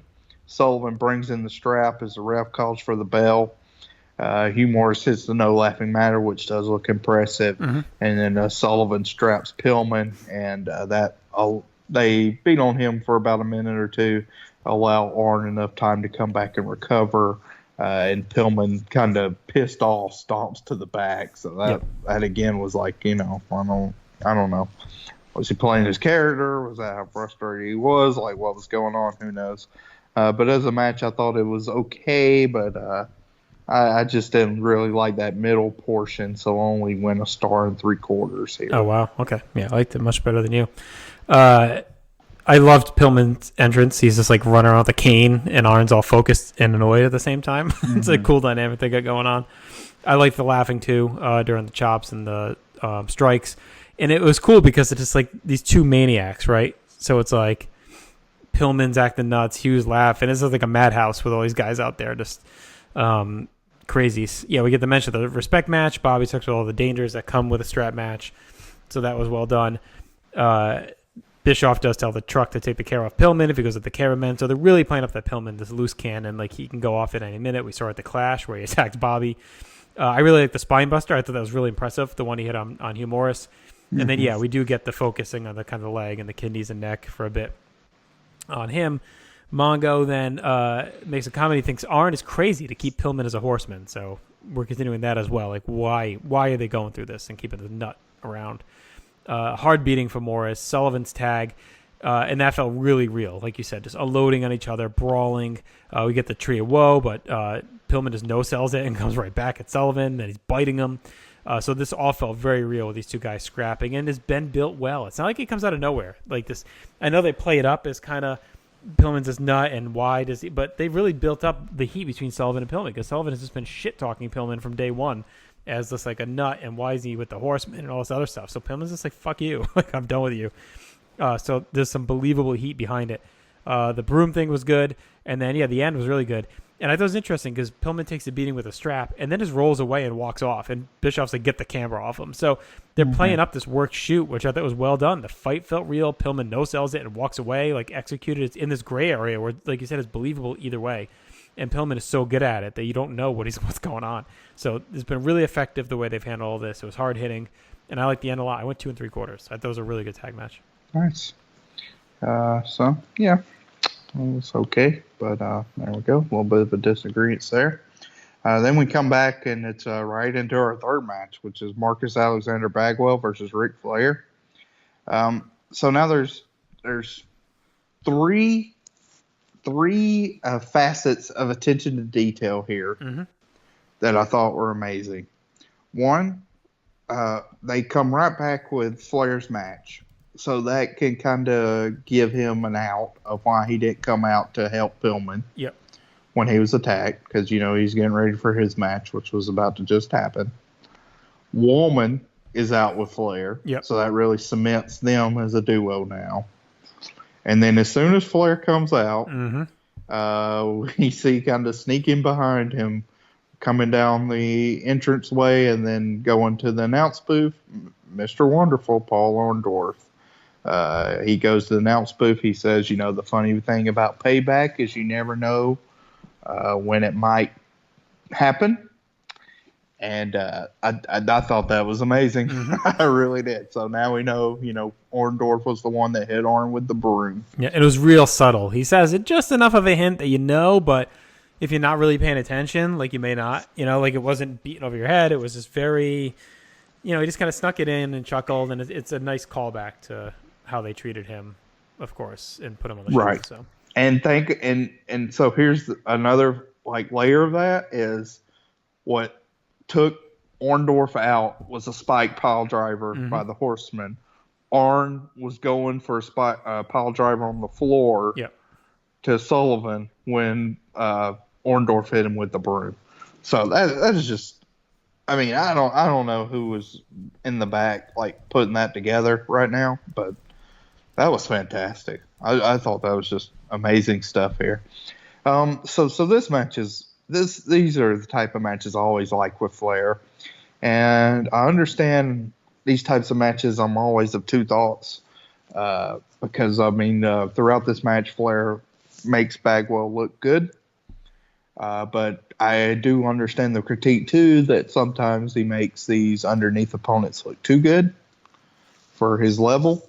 S4: Sullivan brings in the strap as the ref calls for the bell. Hugh Morris hits the no laughing matter, which does look impressive. And then Sullivan straps Pillman, and they beat on him for about a minute or two, allow Arn enough time to come back and recover, and Pillman kind of pissed off stomps to the back. So that again was like, I don't know. Was he playing his character? Was that how frustrated he was? Like, what was going on? Who knows? But as a match, I thought it was okay, but I just didn't really like that middle portion, so only went 1 3/4 here.
S3: Oh, wow. Okay. Yeah, I liked it much better than you. I loved Pillman's entrance. He's just like running around with a cane, and Arn's all focused and annoyed at the same time. It's a cool dynamic they got going on. I liked the laughing too during the chops and the strikes, and it was cool because it's just like these two maniacs, right? So it's like Pillman's acting nuts, Hugh's laughing. It's like a madhouse with all these guys out there just Crazy. Yeah, we get to mention the respect match. Bobby talks about all the dangers that come with a strap match. So that was well done. Bischoff does tell the truck to take the care off Pillman if he goes at the cameraman. So they're really playing up that Pillman, this loose cannon, like he can go off at any minute. We saw at the Clash where he attacked Bobby. I really like the spine buster. I thought that was really impressive, the one he hit on Hugh Morris. And then, yeah, we do get the focusing on the kind of the leg and the kidneys and neck for a bit on him. Mongo then makes a comment. He thinks Arn is crazy to keep Pillman as a horseman. So we're continuing that as well. Like, why are they going through this and keeping the nut around? Hard beating for Morris. Sullivan's tag. And that felt really real. Like you said, just unloading on each other, brawling. We get the Tree of Woe, but Pillman just no-sells it and comes right back at Sullivan. Then he's biting him. So this all felt very real with these two guys scrapping, and it's been built well. It's not like it comes out of nowhere. Like this, I know they play it up as kind of Pillman's this nut and why does he, but they really built up the heat between Sullivan and Pillman because Sullivan has just been shit-talking Pillman from day one as this like a nut and why is he with the Horsemen and all this other stuff. So Pillman's just like, fuck you. Like, I'm done with you. So there's some believable heat behind it. The broom thing was good. And then, yeah, the end was really good. And I thought it was interesting because Pillman takes a beating with a strap and then just rolls away and walks off. And Bischoff's like, get the camera off him. So they're playing up this work shoot, which I thought was well done. The fight felt real. Pillman no-sells it and walks away, like executed. It's in this gray area where, like you said, it's believable either way. And Pillman is so good at it that you don't know what's going on. So it's been really effective the way they've handled all this. It was hard-hitting. And I like the end a lot. I went 2 3/4. I thought it was a really good tag match.
S4: Nice. So, yeah. It's okay, but there we go. A little bit of a disagreement there. Then we come back, and it's right into our third match, which is Marcus Alexander Bagwell versus Ric Flair. So now there's three facets of attention to detail here that I thought were amazing. One, they come right back with Flair's match. So that can kind of give him an out of why he didn't come out to help Pillman when he was attacked. Because, he's getting ready for his match, which was about to just happen. Woman is out with Flair. So that really cements them as a duo now. And then as soon as Flair comes out, we see kind of sneaking behind him, coming down the entranceway and then going to the announce booth, Mr. Wonderful, Paul Orndorff. He goes to the announce booth. He says, the funny thing about Payback is you never know when it might happen. And I thought that was amazing. I really did. So now we know, Orndorff was the one that hit Arn with the broom.
S3: Yeah, it was real subtle. He says it just enough of a hint that but if you're not really paying attention, like you may not, like it wasn't beating over your head. It was just very, he just kind of snuck it in and chuckled. And it's a nice callback to how they treated him, of course, and put him on the show.
S4: Right.
S3: So.
S4: And so here's another layer of that is what took Orndorff out was a spike pile driver by the Horsemen. Arn was going for a pile driver on the floor to Sullivan when Orndorff hit him with the broom. So that is just, I don't know who was in the back putting that together right now, but that was fantastic. I thought that was just amazing stuff here. So this match these are the type of matches I always like with Flair. And I understand these types of matches, I'm always of two thoughts. Because, throughout this match, Flair makes Bagwell look good. But I do understand the critique, too, that sometimes he makes these underneath opponents look too good for his level.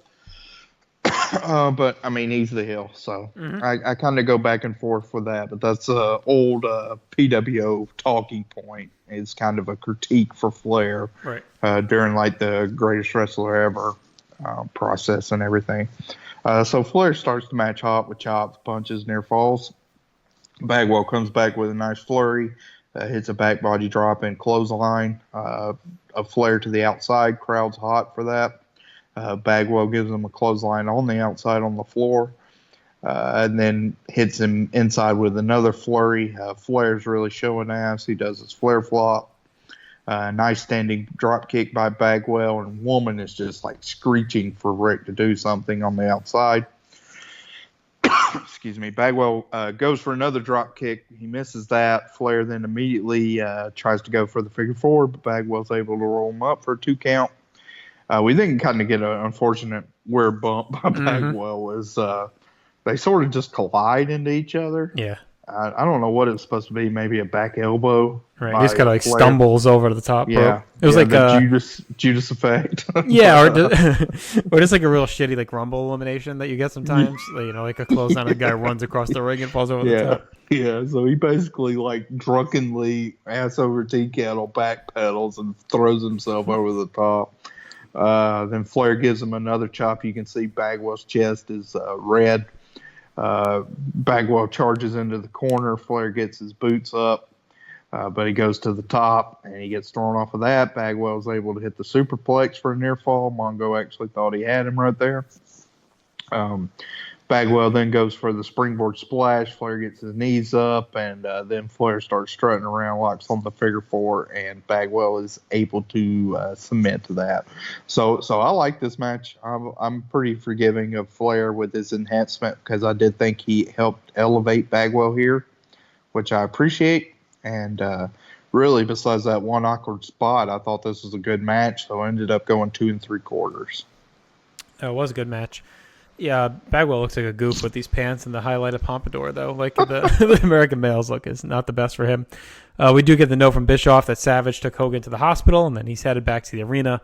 S4: But, he's the heel, so I kind of go back and forth with that. But that's an old PWO talking point. It's kind of a critique for Flair during, the greatest wrestler ever process and everything. So Flair starts the match hot with chops, punches, near falls. Bagwell comes back with a nice flurry, hits a back body drop and clothesline. A Flair to the outside, crowd's hot for that. Bagwell gives him a clothesline on the outside on the floor, and then hits him inside with another flurry. Flair's really showing ass. He does his Flair flop. Nice standing drop kick by Bagwell, and Woman is just screeching for Rick to do something on the outside. Bagwell goes for another drop kick. He misses that. Flair then immediately tries to go for the figure four, but Bagwell's able to roll him up for a 2 count. We then kind of get an unfortunate weird bump by Bagwell as they sort of just collide into each other.
S3: Yeah.
S4: I don't know what it was supposed to be. Maybe a back elbow.
S3: Right. He just kind of like stumbles over to the top rope. It was like
S4: a Judas effect.
S3: Yeah, or just like a real shitty like Rumble elimination that you get sometimes. Like a clothesline, a guy runs across the ring and falls over the top.
S4: Yeah, so he basically like drunkenly ass over tea kettle backpedals and throws himself over the top. Then Flair gives him another chop. You can see Bagwell's chest is red. Bagwell charges into the corner. Flair gets his boots up, but he goes to the top and he gets thrown off of that. Bagwell's able to hit the superplex for a near fall. Mongo actually thought he had him right there. Bagwell then goes for the springboard splash. Flair gets his knees up, and then Flair starts strutting around, locks on the figure four, and Bagwell is able to submit to that. So I like this match. I'm pretty forgiving of Flair with his enhancement because I did think he helped elevate Bagwell here, which I appreciate. And really, besides that one awkward spot, I thought this was a good match, so I ended up going 2 3/4.
S3: It was a good match. Yeah, Bagwell looks like a goof with these pants and the highlighted pompadour, though. Like the American male's look is not the best for him. We do get the note from Bischoff that Savage took Hogan to the hospital, and then he's headed back to the arena.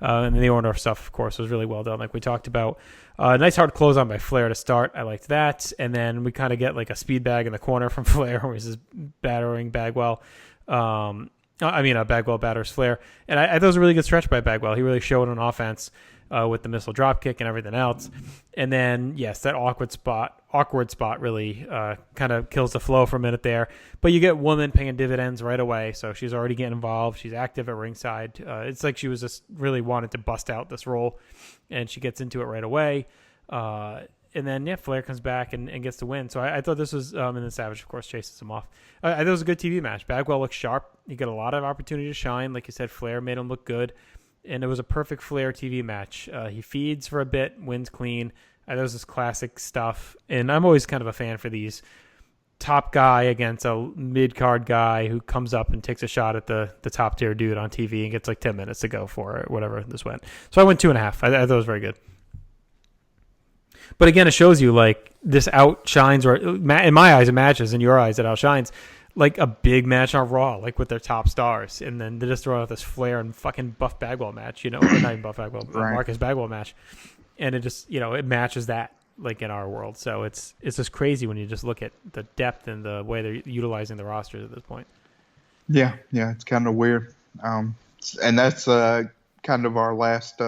S3: And then the Orndorff stuff, of course, was really well done, like we talked about. Nice hard close on by Flair to start. I liked that. And then we kind of get like a speed bag in the corner from Flair, where he's just battering Bagwell. Bagwell batters Flair. And I thought it was a really good stretch by Bagwell. He really showed on offense. With the missile drop kick and everything else. And then, yes, that awkward spot really kind of kills the flow for a minute there. But you get Woman paying dividends right away, so she's already getting involved. She's active at ringside. It's like she was just really wanted to bust out this role, and she gets into it right away. And then, Flair comes back and gets the win. So I thought this was, and then Savage, of course, chases him off. I thought it was a good TV match. Bagwell looked sharp. He got a lot of opportunity to shine. Like you said, Flair made him look good. And it was a perfect Flair TV match. He feeds for a bit, wins clean. That was this classic stuff. And I'm always kind of a fan for these top guy against a mid-card guy who comes up and takes a shot at the top-tier dude on TV and gets like 10 minutes to go for it, whatever this went. So I went 2.5. I thought it was very good. But again, it shows you like this outshines, or in my eyes it matches, in your eyes it outshines, like a big match on Raw, like with their top stars, and then they just throw out this Flair and fucking Buff Bagwell match, or not even Buff Bagwell,
S4: right.
S3: Marcus Bagwell match, and it just, it matches that, like in our world. So it's just crazy when you just look at the depth and the way they're utilizing the rosters at this point. Yeah,
S4: it's kind of weird, and that's kind of our last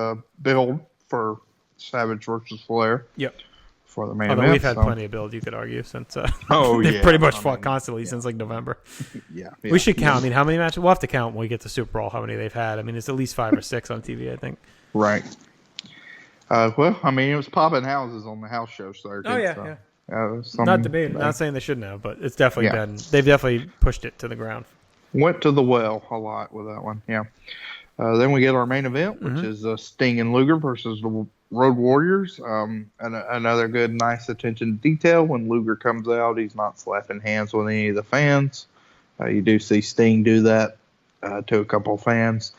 S4: build for Savage versus Flair.
S3: Yep.
S4: For the main
S3: Although
S4: event,
S3: we've had plenty of build, you could argue, since they've pretty much fought constantly since like November. We should count. I mean, how many matches? We'll have to count when we get to Super Bowl how many they've had. I mean, it's at least 5 or 6 on TV, I think.
S4: Right. Well, I mean, it was popping houses on the house show circuit.
S3: Oh yeah,
S4: so,
S3: yeah. Not debating. Not saying they shouldn't have, but it's definitely been. They've definitely pushed it to the ground.
S4: Went to the well a lot with that one. Yeah. Then we get our main event, which is Sting and Luger versus the Road Warriors. And another good, nice attention to detail. When Luger comes out, he's not slapping hands with any of the fans. You do see Sting do that to a couple of fans.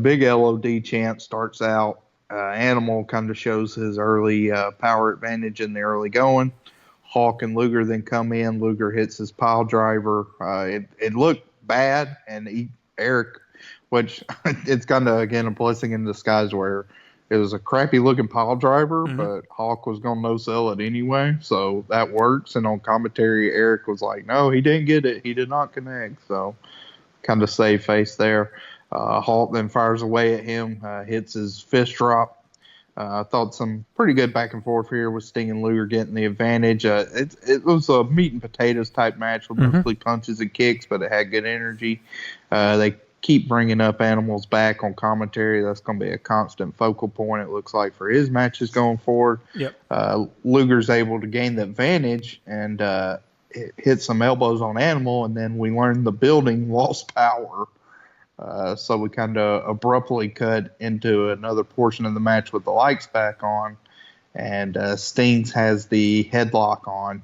S4: Big LOD chant starts out. Animal kind of shows his early power advantage in the early going. Hawk and Luger then come in. Luger hits his pile driver. It looked bad, and Eric, which it's kind of, again, a blessing in disguise where it was a crappy looking pile driver, but Hawk was going to no-sell it anyway, so that works. And on commentary, Eric was like, no, he didn't get it. He did not connect, so kind of save face there. Hawk then fires away at him, hits his fist drop. I thought some pretty good back and forth here with Sting and Luger getting the advantage. It was a meat and potatoes type match with mostly punches and kicks, but it had good energy. They keep bringing up Animal's back on commentary. That's going to be a constant focal point, it looks like, for his matches going forward.
S3: Yep.
S4: Luger's able to gain the advantage and hit some elbows on Animal, and then we learn the building lost power. So we kind of abruptly cut into another portion of the match with the lights back on. and Sting has the headlock on.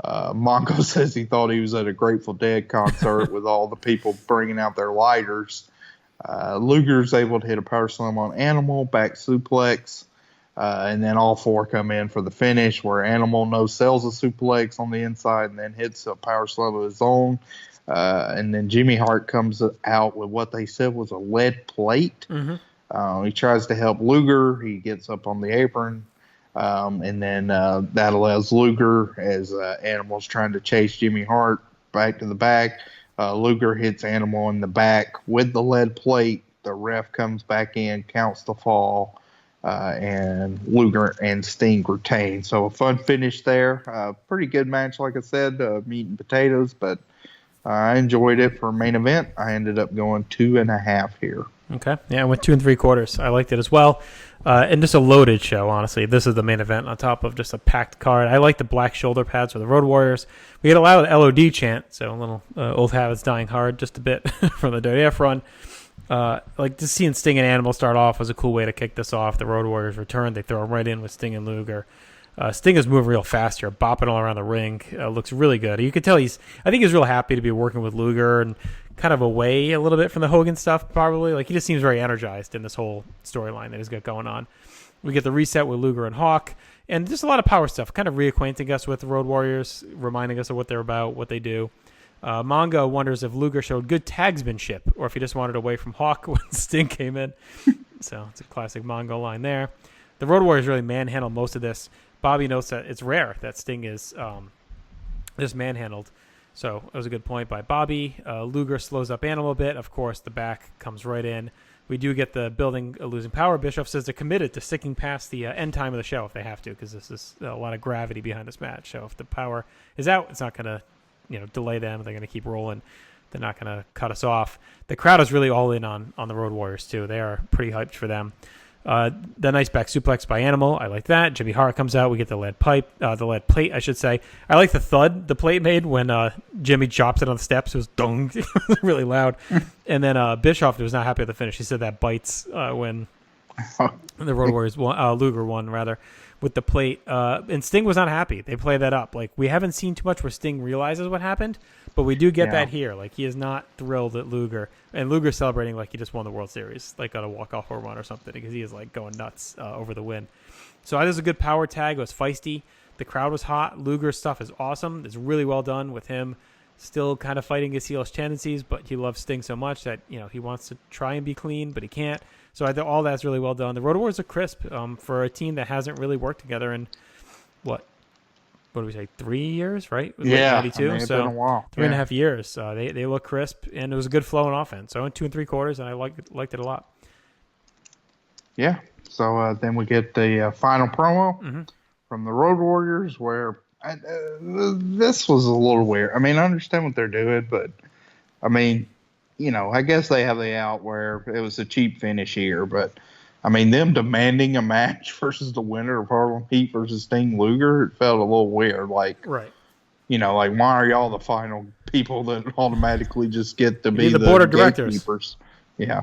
S4: Mongo says he thought he was at a Grateful Dead concert with all the people bringing out their lighters. Luger's able to hit a power slam on Animal, back suplex, and then all four come in for the finish where Animal no-sells a suplex on the inside and then hits a power slam of his own. And then Jimmy Hart comes out with what they said was a lead plate. He tries to help Luger. He gets up on the apron. And then that allows Luger, as Animal's trying to chase Jimmy Hart back to the back. Luger hits Animal in the back with the lead plate. The ref comes back in, counts the fall, and Luger and Sting retain. So a fun finish there. Pretty good match, like I said, meat and potatoes, but I enjoyed it for main event. I ended up going 2.5 here.
S3: Okay. Yeah, I went 2 3/4. I liked it as well. And just a loaded show, honestly. This is the main event on top of just a packed card. I like the black shoulder pads for the Road Warriors. We get a loud LOD chant, so a little old habits dying hard just a bit from the WWF run. Like just seeing Sting and Animal start off was a cool way to kick this off. The Road Warriors return. They throw him right in with Sting and Luger. Sting is moving real fast here, bopping all around the ring. Looks really good. You can tell I think he's real happy to be working with Luger and kind of away a little bit from the Hogan stuff, probably. Like, he just seems very energized in this whole storyline that he's got going on. We get the reset with Luger and Hawk, and just a lot of power stuff, kind of reacquainting us with the Road Warriors, reminding us of what they're about, what they do. Mongo wonders if Luger showed good tagsmanship, or if he just wanted away from Hawk when Sting came in. So it's a classic Mongo line there. The Road Warriors really manhandle most of this. Bobby notes that it's rare that Sting is just manhandled. So that was a good point by Bobby. Luger slows up Animal a bit. Of course, the back comes right in. We do get the building losing power. Bischoff says they're committed to sticking past the end time of the show if they have to, because this is a lot of gravity behind this match. So if the power is out, it's not going to delay them. They're going to keep rolling. They're not going to cut us off. The crowd is really all in on the Road Warriors, too. They are pretty hyped for them. The nice back suplex by Animal. I like that. Jimmy Hart comes out. We get the lead plate, I should say. I like the thud the plate made when Jimmy chops it on the steps. It was dung. It was really loud. And then Bischoff was not happy with the finish. He said that bites when the Road Warriors won, Luger won, rather, with the plate. And Sting was not happy. They play that up. Like, we haven't seen too much where Sting realizes what happened, but we do get that here. Like, he is not thrilled at Luger. And Luger's celebrating like he just won the World Series, like on a walk-off home run or something, because he is, like, going nuts over the win. So that is a good power tag. It was feisty. The crowd was hot. Luger's stuff is awesome. It's really well done with him still kind of fighting his heelish tendencies, but he loves Sting so much that, he wants to try and be clean, but he can't. So I think all that's really well done. The Road Warriors are crisp for a team that hasn't really worked together in, what do we say, 3 years, right?
S4: Yeah,
S3: 92,
S4: it's been a while.
S3: 3.5 years. They look crisp, and it was a good flow in offense. So I went 2 3/4, and I liked it a lot.
S4: Yeah. So then we get the final promo from the Road Warriors, where this was a little weird. I mean, I understand what they're doing, but I mean, I guess they have the out where it was a cheap finish here, but I mean, them demanding a match versus the winner of Harlem Heat versus Sting Luger, it felt a little weird. Like,
S3: right.
S4: Like, why are y'all the final people that automatically just get to be
S3: the board of directors?
S4: Gatekeepers? Yeah.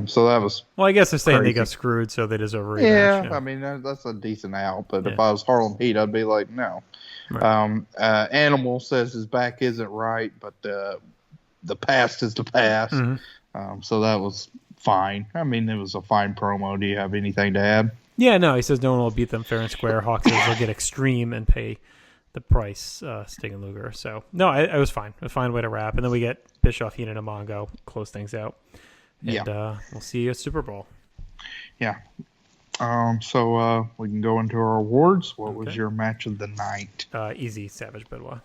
S4: So that was.
S3: Well, I guess they're saying
S4: crazy.
S3: They got screwed, so they deserve a rematch.
S4: Yeah, I mean, that's a decent out. But if I was Harlem Heat, I'd be like, no. Right. Animal says his back isn't right, but the past is the past. So that was fine. I mean, it was a fine promo. Do you have anything to add?
S3: Yeah, no. He says no one will beat them fair and square. Hawk says they'll get extreme and pay the price, Sting and Luger. So, no, it was fine. A fine way to wrap. And then we get Bischoff, Heenan, and Mongo close things out. And we'll see you at Super Bowl.
S4: Yeah. So we can go into our awards. What was your match of the night?
S3: Easy, Savage Benoit.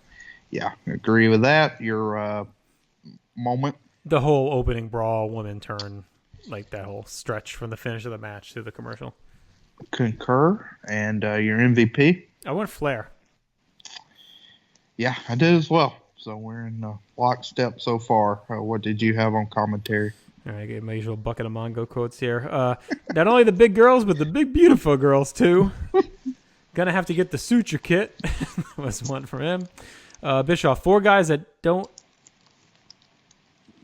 S4: Yeah, agree with that. Your moment?
S3: The whole opening brawl, woman turn, like that whole stretch from the finish of the match to the commercial.
S4: Concur. And your MVP?
S3: I went Flair.
S4: Yeah, I did as well. So we're in lockstep so far. What did you have on commentary?
S3: All right, I gave my usual bucket of Mongo quotes here. Not only the big girls, but the big beautiful girls too. Gonna have to get the suture kit. Was one from him. Bischoff, 4 guys that don't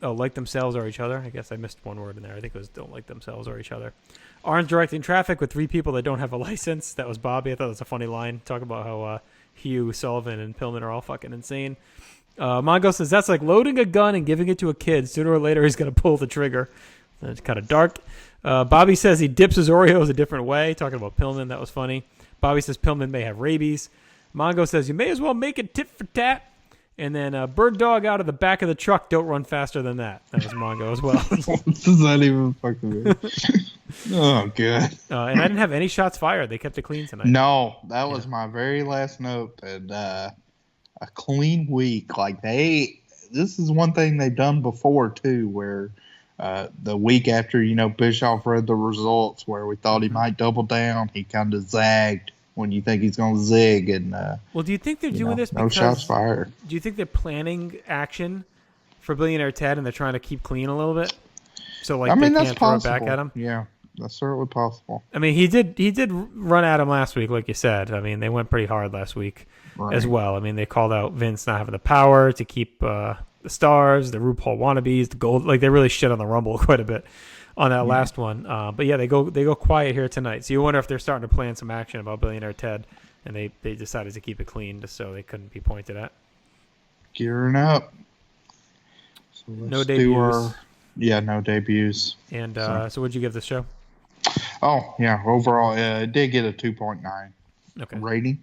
S3: like themselves or each other. I guess I missed one word in there. I think it was don't like themselves or each other. Orange directing traffic with 3 people that don't have a license. That was Bobby. I thought that was a funny line. Talk about how Hugh, Sullivan, and Pillman are all fucking insane. Mongo says that's like loading a gun and giving it to a kid. Sooner or later, he's going to pull the trigger. That's kind of dark. Bobby says he dips his Oreos a different way. Talking about Pillman. That was funny. Bobby says Pillman may have rabies. Mongo says you may as well make it tit for tat. And then bird dog out of the back of the truck. Don't run faster than that. That was Mongo as well.
S4: What does that even fucking mean? Oh, good.
S3: And I didn't have any shots fired. They kept it clean tonight.
S4: No, that was my very last note. And a clean week. Like this is one thing they've done before too, where the week after, Bischoff read the results where we thought he might double down, he kind of zagged when you think he's going to zig. And
S3: well, do you think they're doing this because
S4: no shots fired?
S3: Do you think they're planning action for Billionaire Ted and they're trying to keep clean a little bit? So like they can't throw it back at him?
S4: Yeah, that's certainly possible.
S3: I mean, he did run at him last week, like you said. I mean, they went pretty hard last week as well. I mean, they called out Vince not having the power to keep the stars, the RuPaul wannabes, the gold. Like they really shit on the Rumble quite a bit on that last one. But yeah, they go quiet here tonight. So you wonder if they're starting to plan some action about Billionaire Ted, and they decided to keep it clean just so they couldn't be pointed at.
S4: Gearing up. So
S3: no debuts.
S4: No debuts.
S3: And so what'd you give the show?
S4: Oh, yeah. Overall, it did get a 2.9 rating.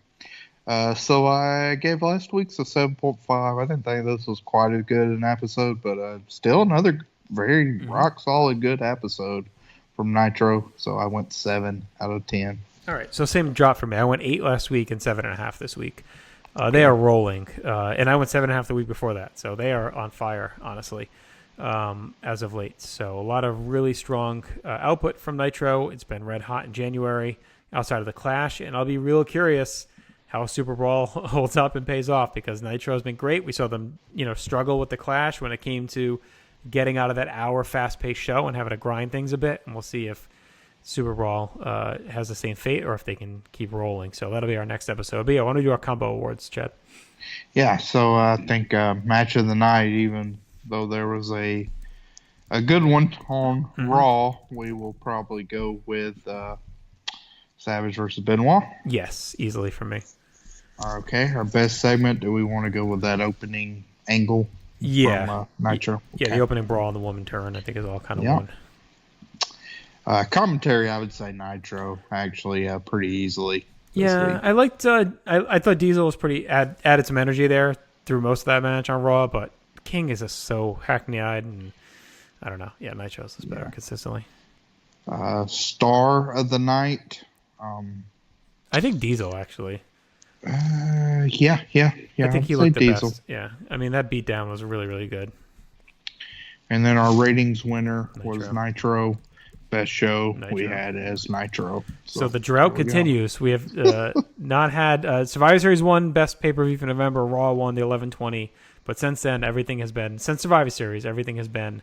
S4: So I gave last week's a 7.5. I didn't think this was quite as good an episode, but still another very rock solid good episode from Nitro. So I went 7 out of 10.
S3: All right. So same drop for me. I went 8 last week and 7.5 this week. They are rolling. And I went 7.5 the week before that. So they are on fire, honestly, as of late. So a lot of really strong output from Nitro. It's been red hot in January outside of the Clash. And I'll be real curious how Super Brawl holds up and pays off because Nitro has been great. We saw them, struggle with the Clash when it came to getting out of that hour fast-paced show and having to grind things a bit. And we'll see if Super Brawl has the same fate or if they can keep rolling. So that'll be our next episode. But yeah, I want to do our combo awards, Chad.
S4: Yeah, so I think match of the night, even though there was a good one on Raw, we will probably go with Savage versus Benoit.
S3: Yes, easily for me.
S4: Okay, our best segment, do we want to go with that opening angle?
S3: Yeah.
S4: From Nitro.
S3: Yeah, the opening brawl and the woman turn, I think, is all kind of one.
S4: Commentary, I would say Nitro, actually, pretty easily.
S3: Yeah, I liked. I thought Diesel was pretty added some energy there through most of that match on Raw, but King is just so hackney-eyed, and I don't know. Yeah, Nitro's is better consistently.
S4: Star of the night.
S3: I think Diesel actually.
S4: Yeah.
S3: I think he looked the best. Yeah, I mean that beatdown was really, really good.
S4: And then our ratings winner was Nitro. Best show we had as Nitro.
S3: So the drought continues. We have not had Survivor Series 1 best pay-per-view for November. Raw won the 11/20, but since then everything has been since Survivor Series. Everything has been,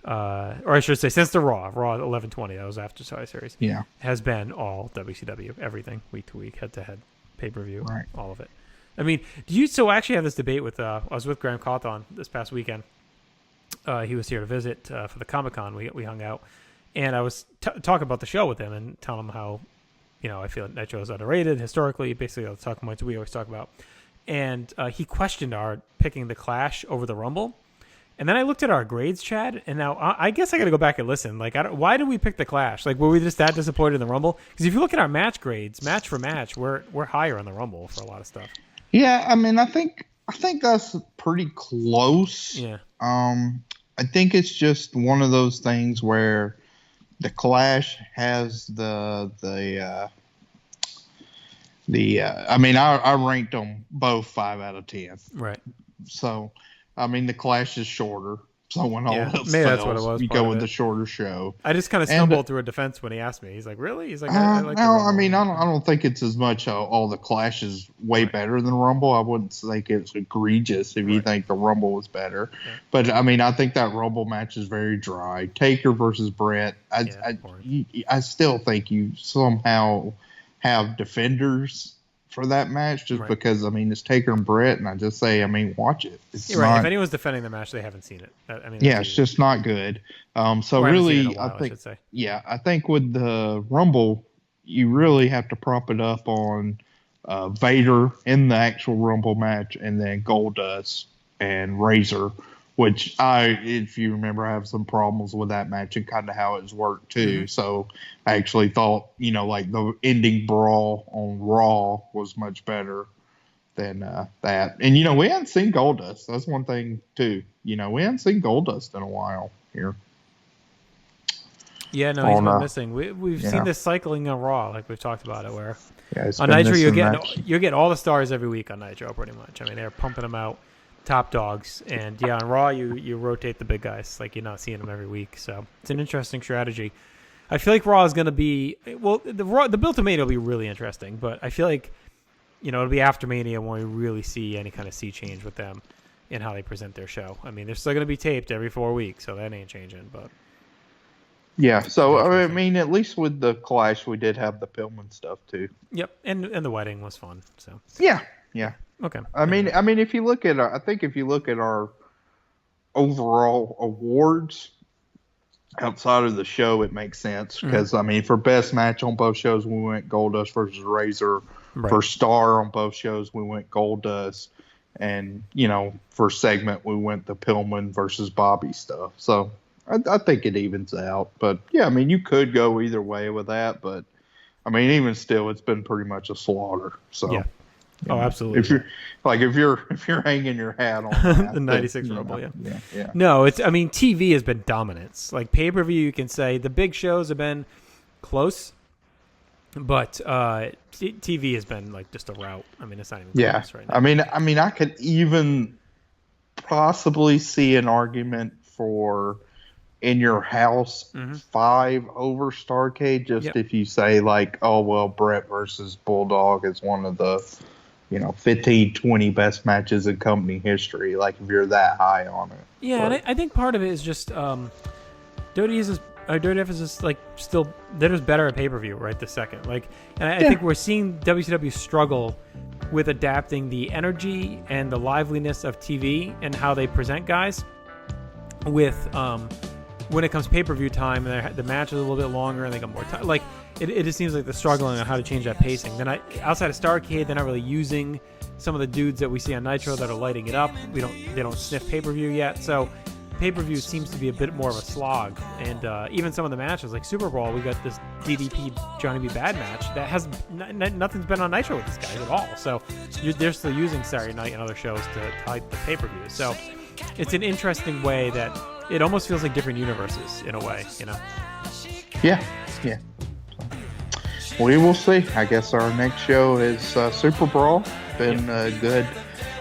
S3: or I should say, since the Raw 11/20. That was after Survivor Series.
S4: Yeah,
S3: has been all WCW. Everything week to week, head to head, pay-per-view,
S4: right.
S3: All of it. I mean, do you so actually have this debate with? I was with Graham Cawthon this past weekend. He was here to visit for the Comic-Con. We hung out. And I was talking about the show with him and telling him how, I feel Nitro is underrated historically, basically all the talking points we always talk about. And he questioned our picking the Clash over the Rumble. And then I looked at our grades, Chad, and now I guess I got to go back and listen. Like, why did we pick the Clash? Like, were we just that disappointed in the Rumble? Because if you look at our match grades, match for match, we're higher on the Rumble for a lot of stuff.
S4: Yeah, I mean, I think that's pretty close.
S3: Yeah.
S4: I think it's just one of those things where the Clash has I ranked them both 5 out of 10.
S3: Right.
S4: So, I mean, the Clash is shorter. So when all else
S3: maybe
S4: fails,
S3: that's what it was.
S4: You go with the shorter show.
S3: I just kind of stumbled through a defense when he asked me. He's like, "Really?" He's like, "I like."
S4: No, I mean, I don't think it's as much. All the Clash is way better than Rumble. I wouldn't think it's egregious if you think the Rumble was better. Yeah. But I mean, I think that Rumble match is very dry. Taker versus Brett. I still think you somehow have defenders for that match just
S3: Right.
S4: because, I mean, it's Taker and Brett, and I just say, I mean, watch it. It's
S3: You're right.
S4: not,
S3: If anyone's defending the match, they haven't seen it. I mean,
S4: yeah,
S3: that's
S4: it's
S3: easy.
S4: just not good. So
S3: Or haven't seen it
S4: really,
S3: in a while,
S4: I
S3: I
S4: think,
S3: should say.
S4: yeah, I think with the Rumble, you really have to prop it up on Vader in the actual Rumble match, and then Goldust and Razor, which if you remember, I have some problems with that match and kind of how it's worked too.
S3: Mm-hmm.
S4: So I actually thought, like the ending brawl on Raw was much better than that. And, we hadn't seen Goldust. That's one thing too. We hadn't seen Goldust in a while here.
S3: Yeah, no, he's been missing. We've seen this cycling on Raw, like we've talked about it, where on Nitro you're getting all the stars every week on Nitro, pretty much. I mean, they're pumping them out, top dogs, and yeah, on Raw you rotate the big guys, like you're not seeing them every week. So it's an interesting strategy. I feel like Raw is going to be the build to Mania will be really interesting, but I feel like it'll be after Mania when we really see any kind of sea change with them in how they present their show. I mean, they're still going to be taped every 4 weeks, so that ain't changing, but.
S4: Yeah, so I mean, at least with the Clash, we did have the Pillman stuff too.
S3: Yep, and the wedding was fun. So
S4: yeah.
S3: Okay.
S4: I mean, if you look at, I think if you look at our overall awards outside of the show, it makes sense because I mean, for best match on both shows, we went Goldust versus Razor.
S3: Right.
S4: For star on both shows, we went Goldust, and for segment, we went the Pillman versus Bobby stuff. So. I think it evens out, but yeah, I mean, you could go either way with that, but I mean, even still, it's been pretty much a slaughter. So,
S3: yeah. Oh, absolutely.
S4: If you're hanging your hat on that,
S3: the '96 Rumble, yeah.
S4: No,
S3: TV has been dominance. Like pay-per-view, you can say the big shows have been close, but TV has been like just a rout. I mean, it's not even close right now.
S4: I mean, I could even possibly see an argument for. In your house, 5 over Starrcade, if you say like, oh, well, Brett versus Bulldog is one of the, 15, 20 best matches in company history. Like if you're that high on it.
S3: Yeah, and I think part of it is just WWF is just like still, they're just better at pay-per-view right this second. Like, and I think we're seeing WCW struggle with adapting the energy and the liveliness of TV and how they present guys with, when it comes pay-per-view time and the match is a little bit longer and they got more time, like it just seems like they're struggling on how to change that pacing. Then outside of Starrcade, they're not really using some of the dudes that we see on Nitro that are lighting it up. They don't sniff pay-per-view yet, so pay-per-view seems to be a bit more of a slog. And even some of the matches, like Super Brawl, we got this DDP Johnny B. Bad match that has nothing's been on Nitro with these guys at all. So they're still using Saturday Night and other shows to hype the pay-per-view. So it's an interesting way that it almost feels like different universes in a way,
S4: Yeah. We will see. I guess our next show is Super Brawl. Been a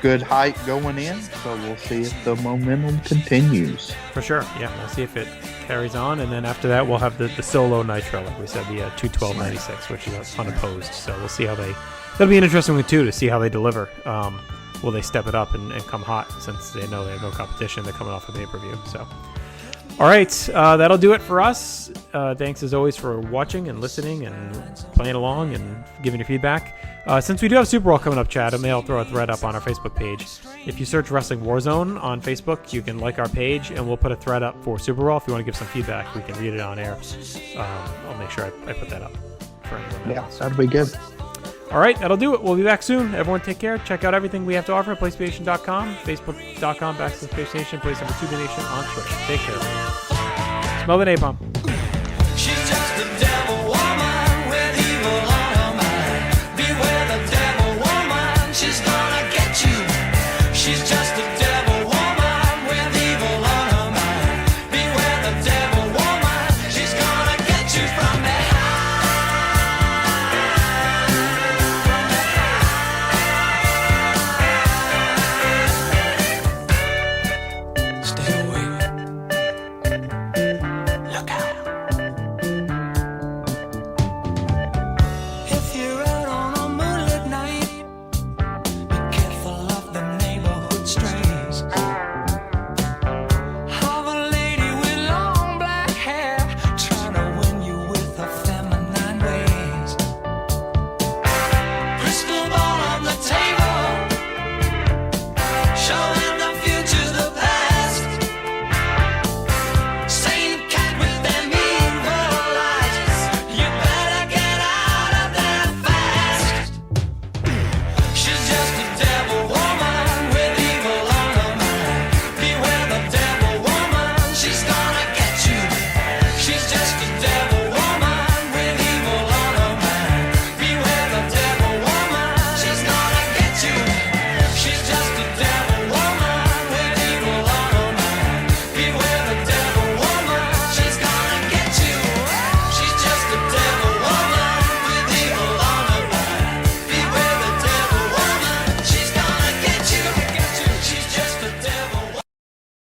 S4: good hype going in, so we'll see if the momentum continues.
S3: For sure, yeah. We'll see if it carries on, and then after that, we'll have the solo Nitro, like we said, the 212.96, which is unopposed. So we'll see how that'll be an interesting one too to see how they deliver. Will they step it up and come hot since they know they have no competition? They're coming off a pay-per-view. So, all right, that'll do it for us. Thanks as always for watching and listening and playing along and giving your feedback. Since we do have Super Bowl coming up, Chad, I'll throw a thread up on our Facebook page. If you search Wrestling Warzone on Facebook, you can like our page, and we'll put a thread up for Super Bowl. If you want to give some feedback, we can read it on air. I'll make sure I put that up for anyone.
S4: Yeah, that'll be good.
S3: All right, that'll do it. We'll be back soon. Everyone take care. Check out everything we have to offer at PlayStation.com, Facebook.com/PlayStation, Place number 2 donation on Twitter. Take care. Smell the napalm.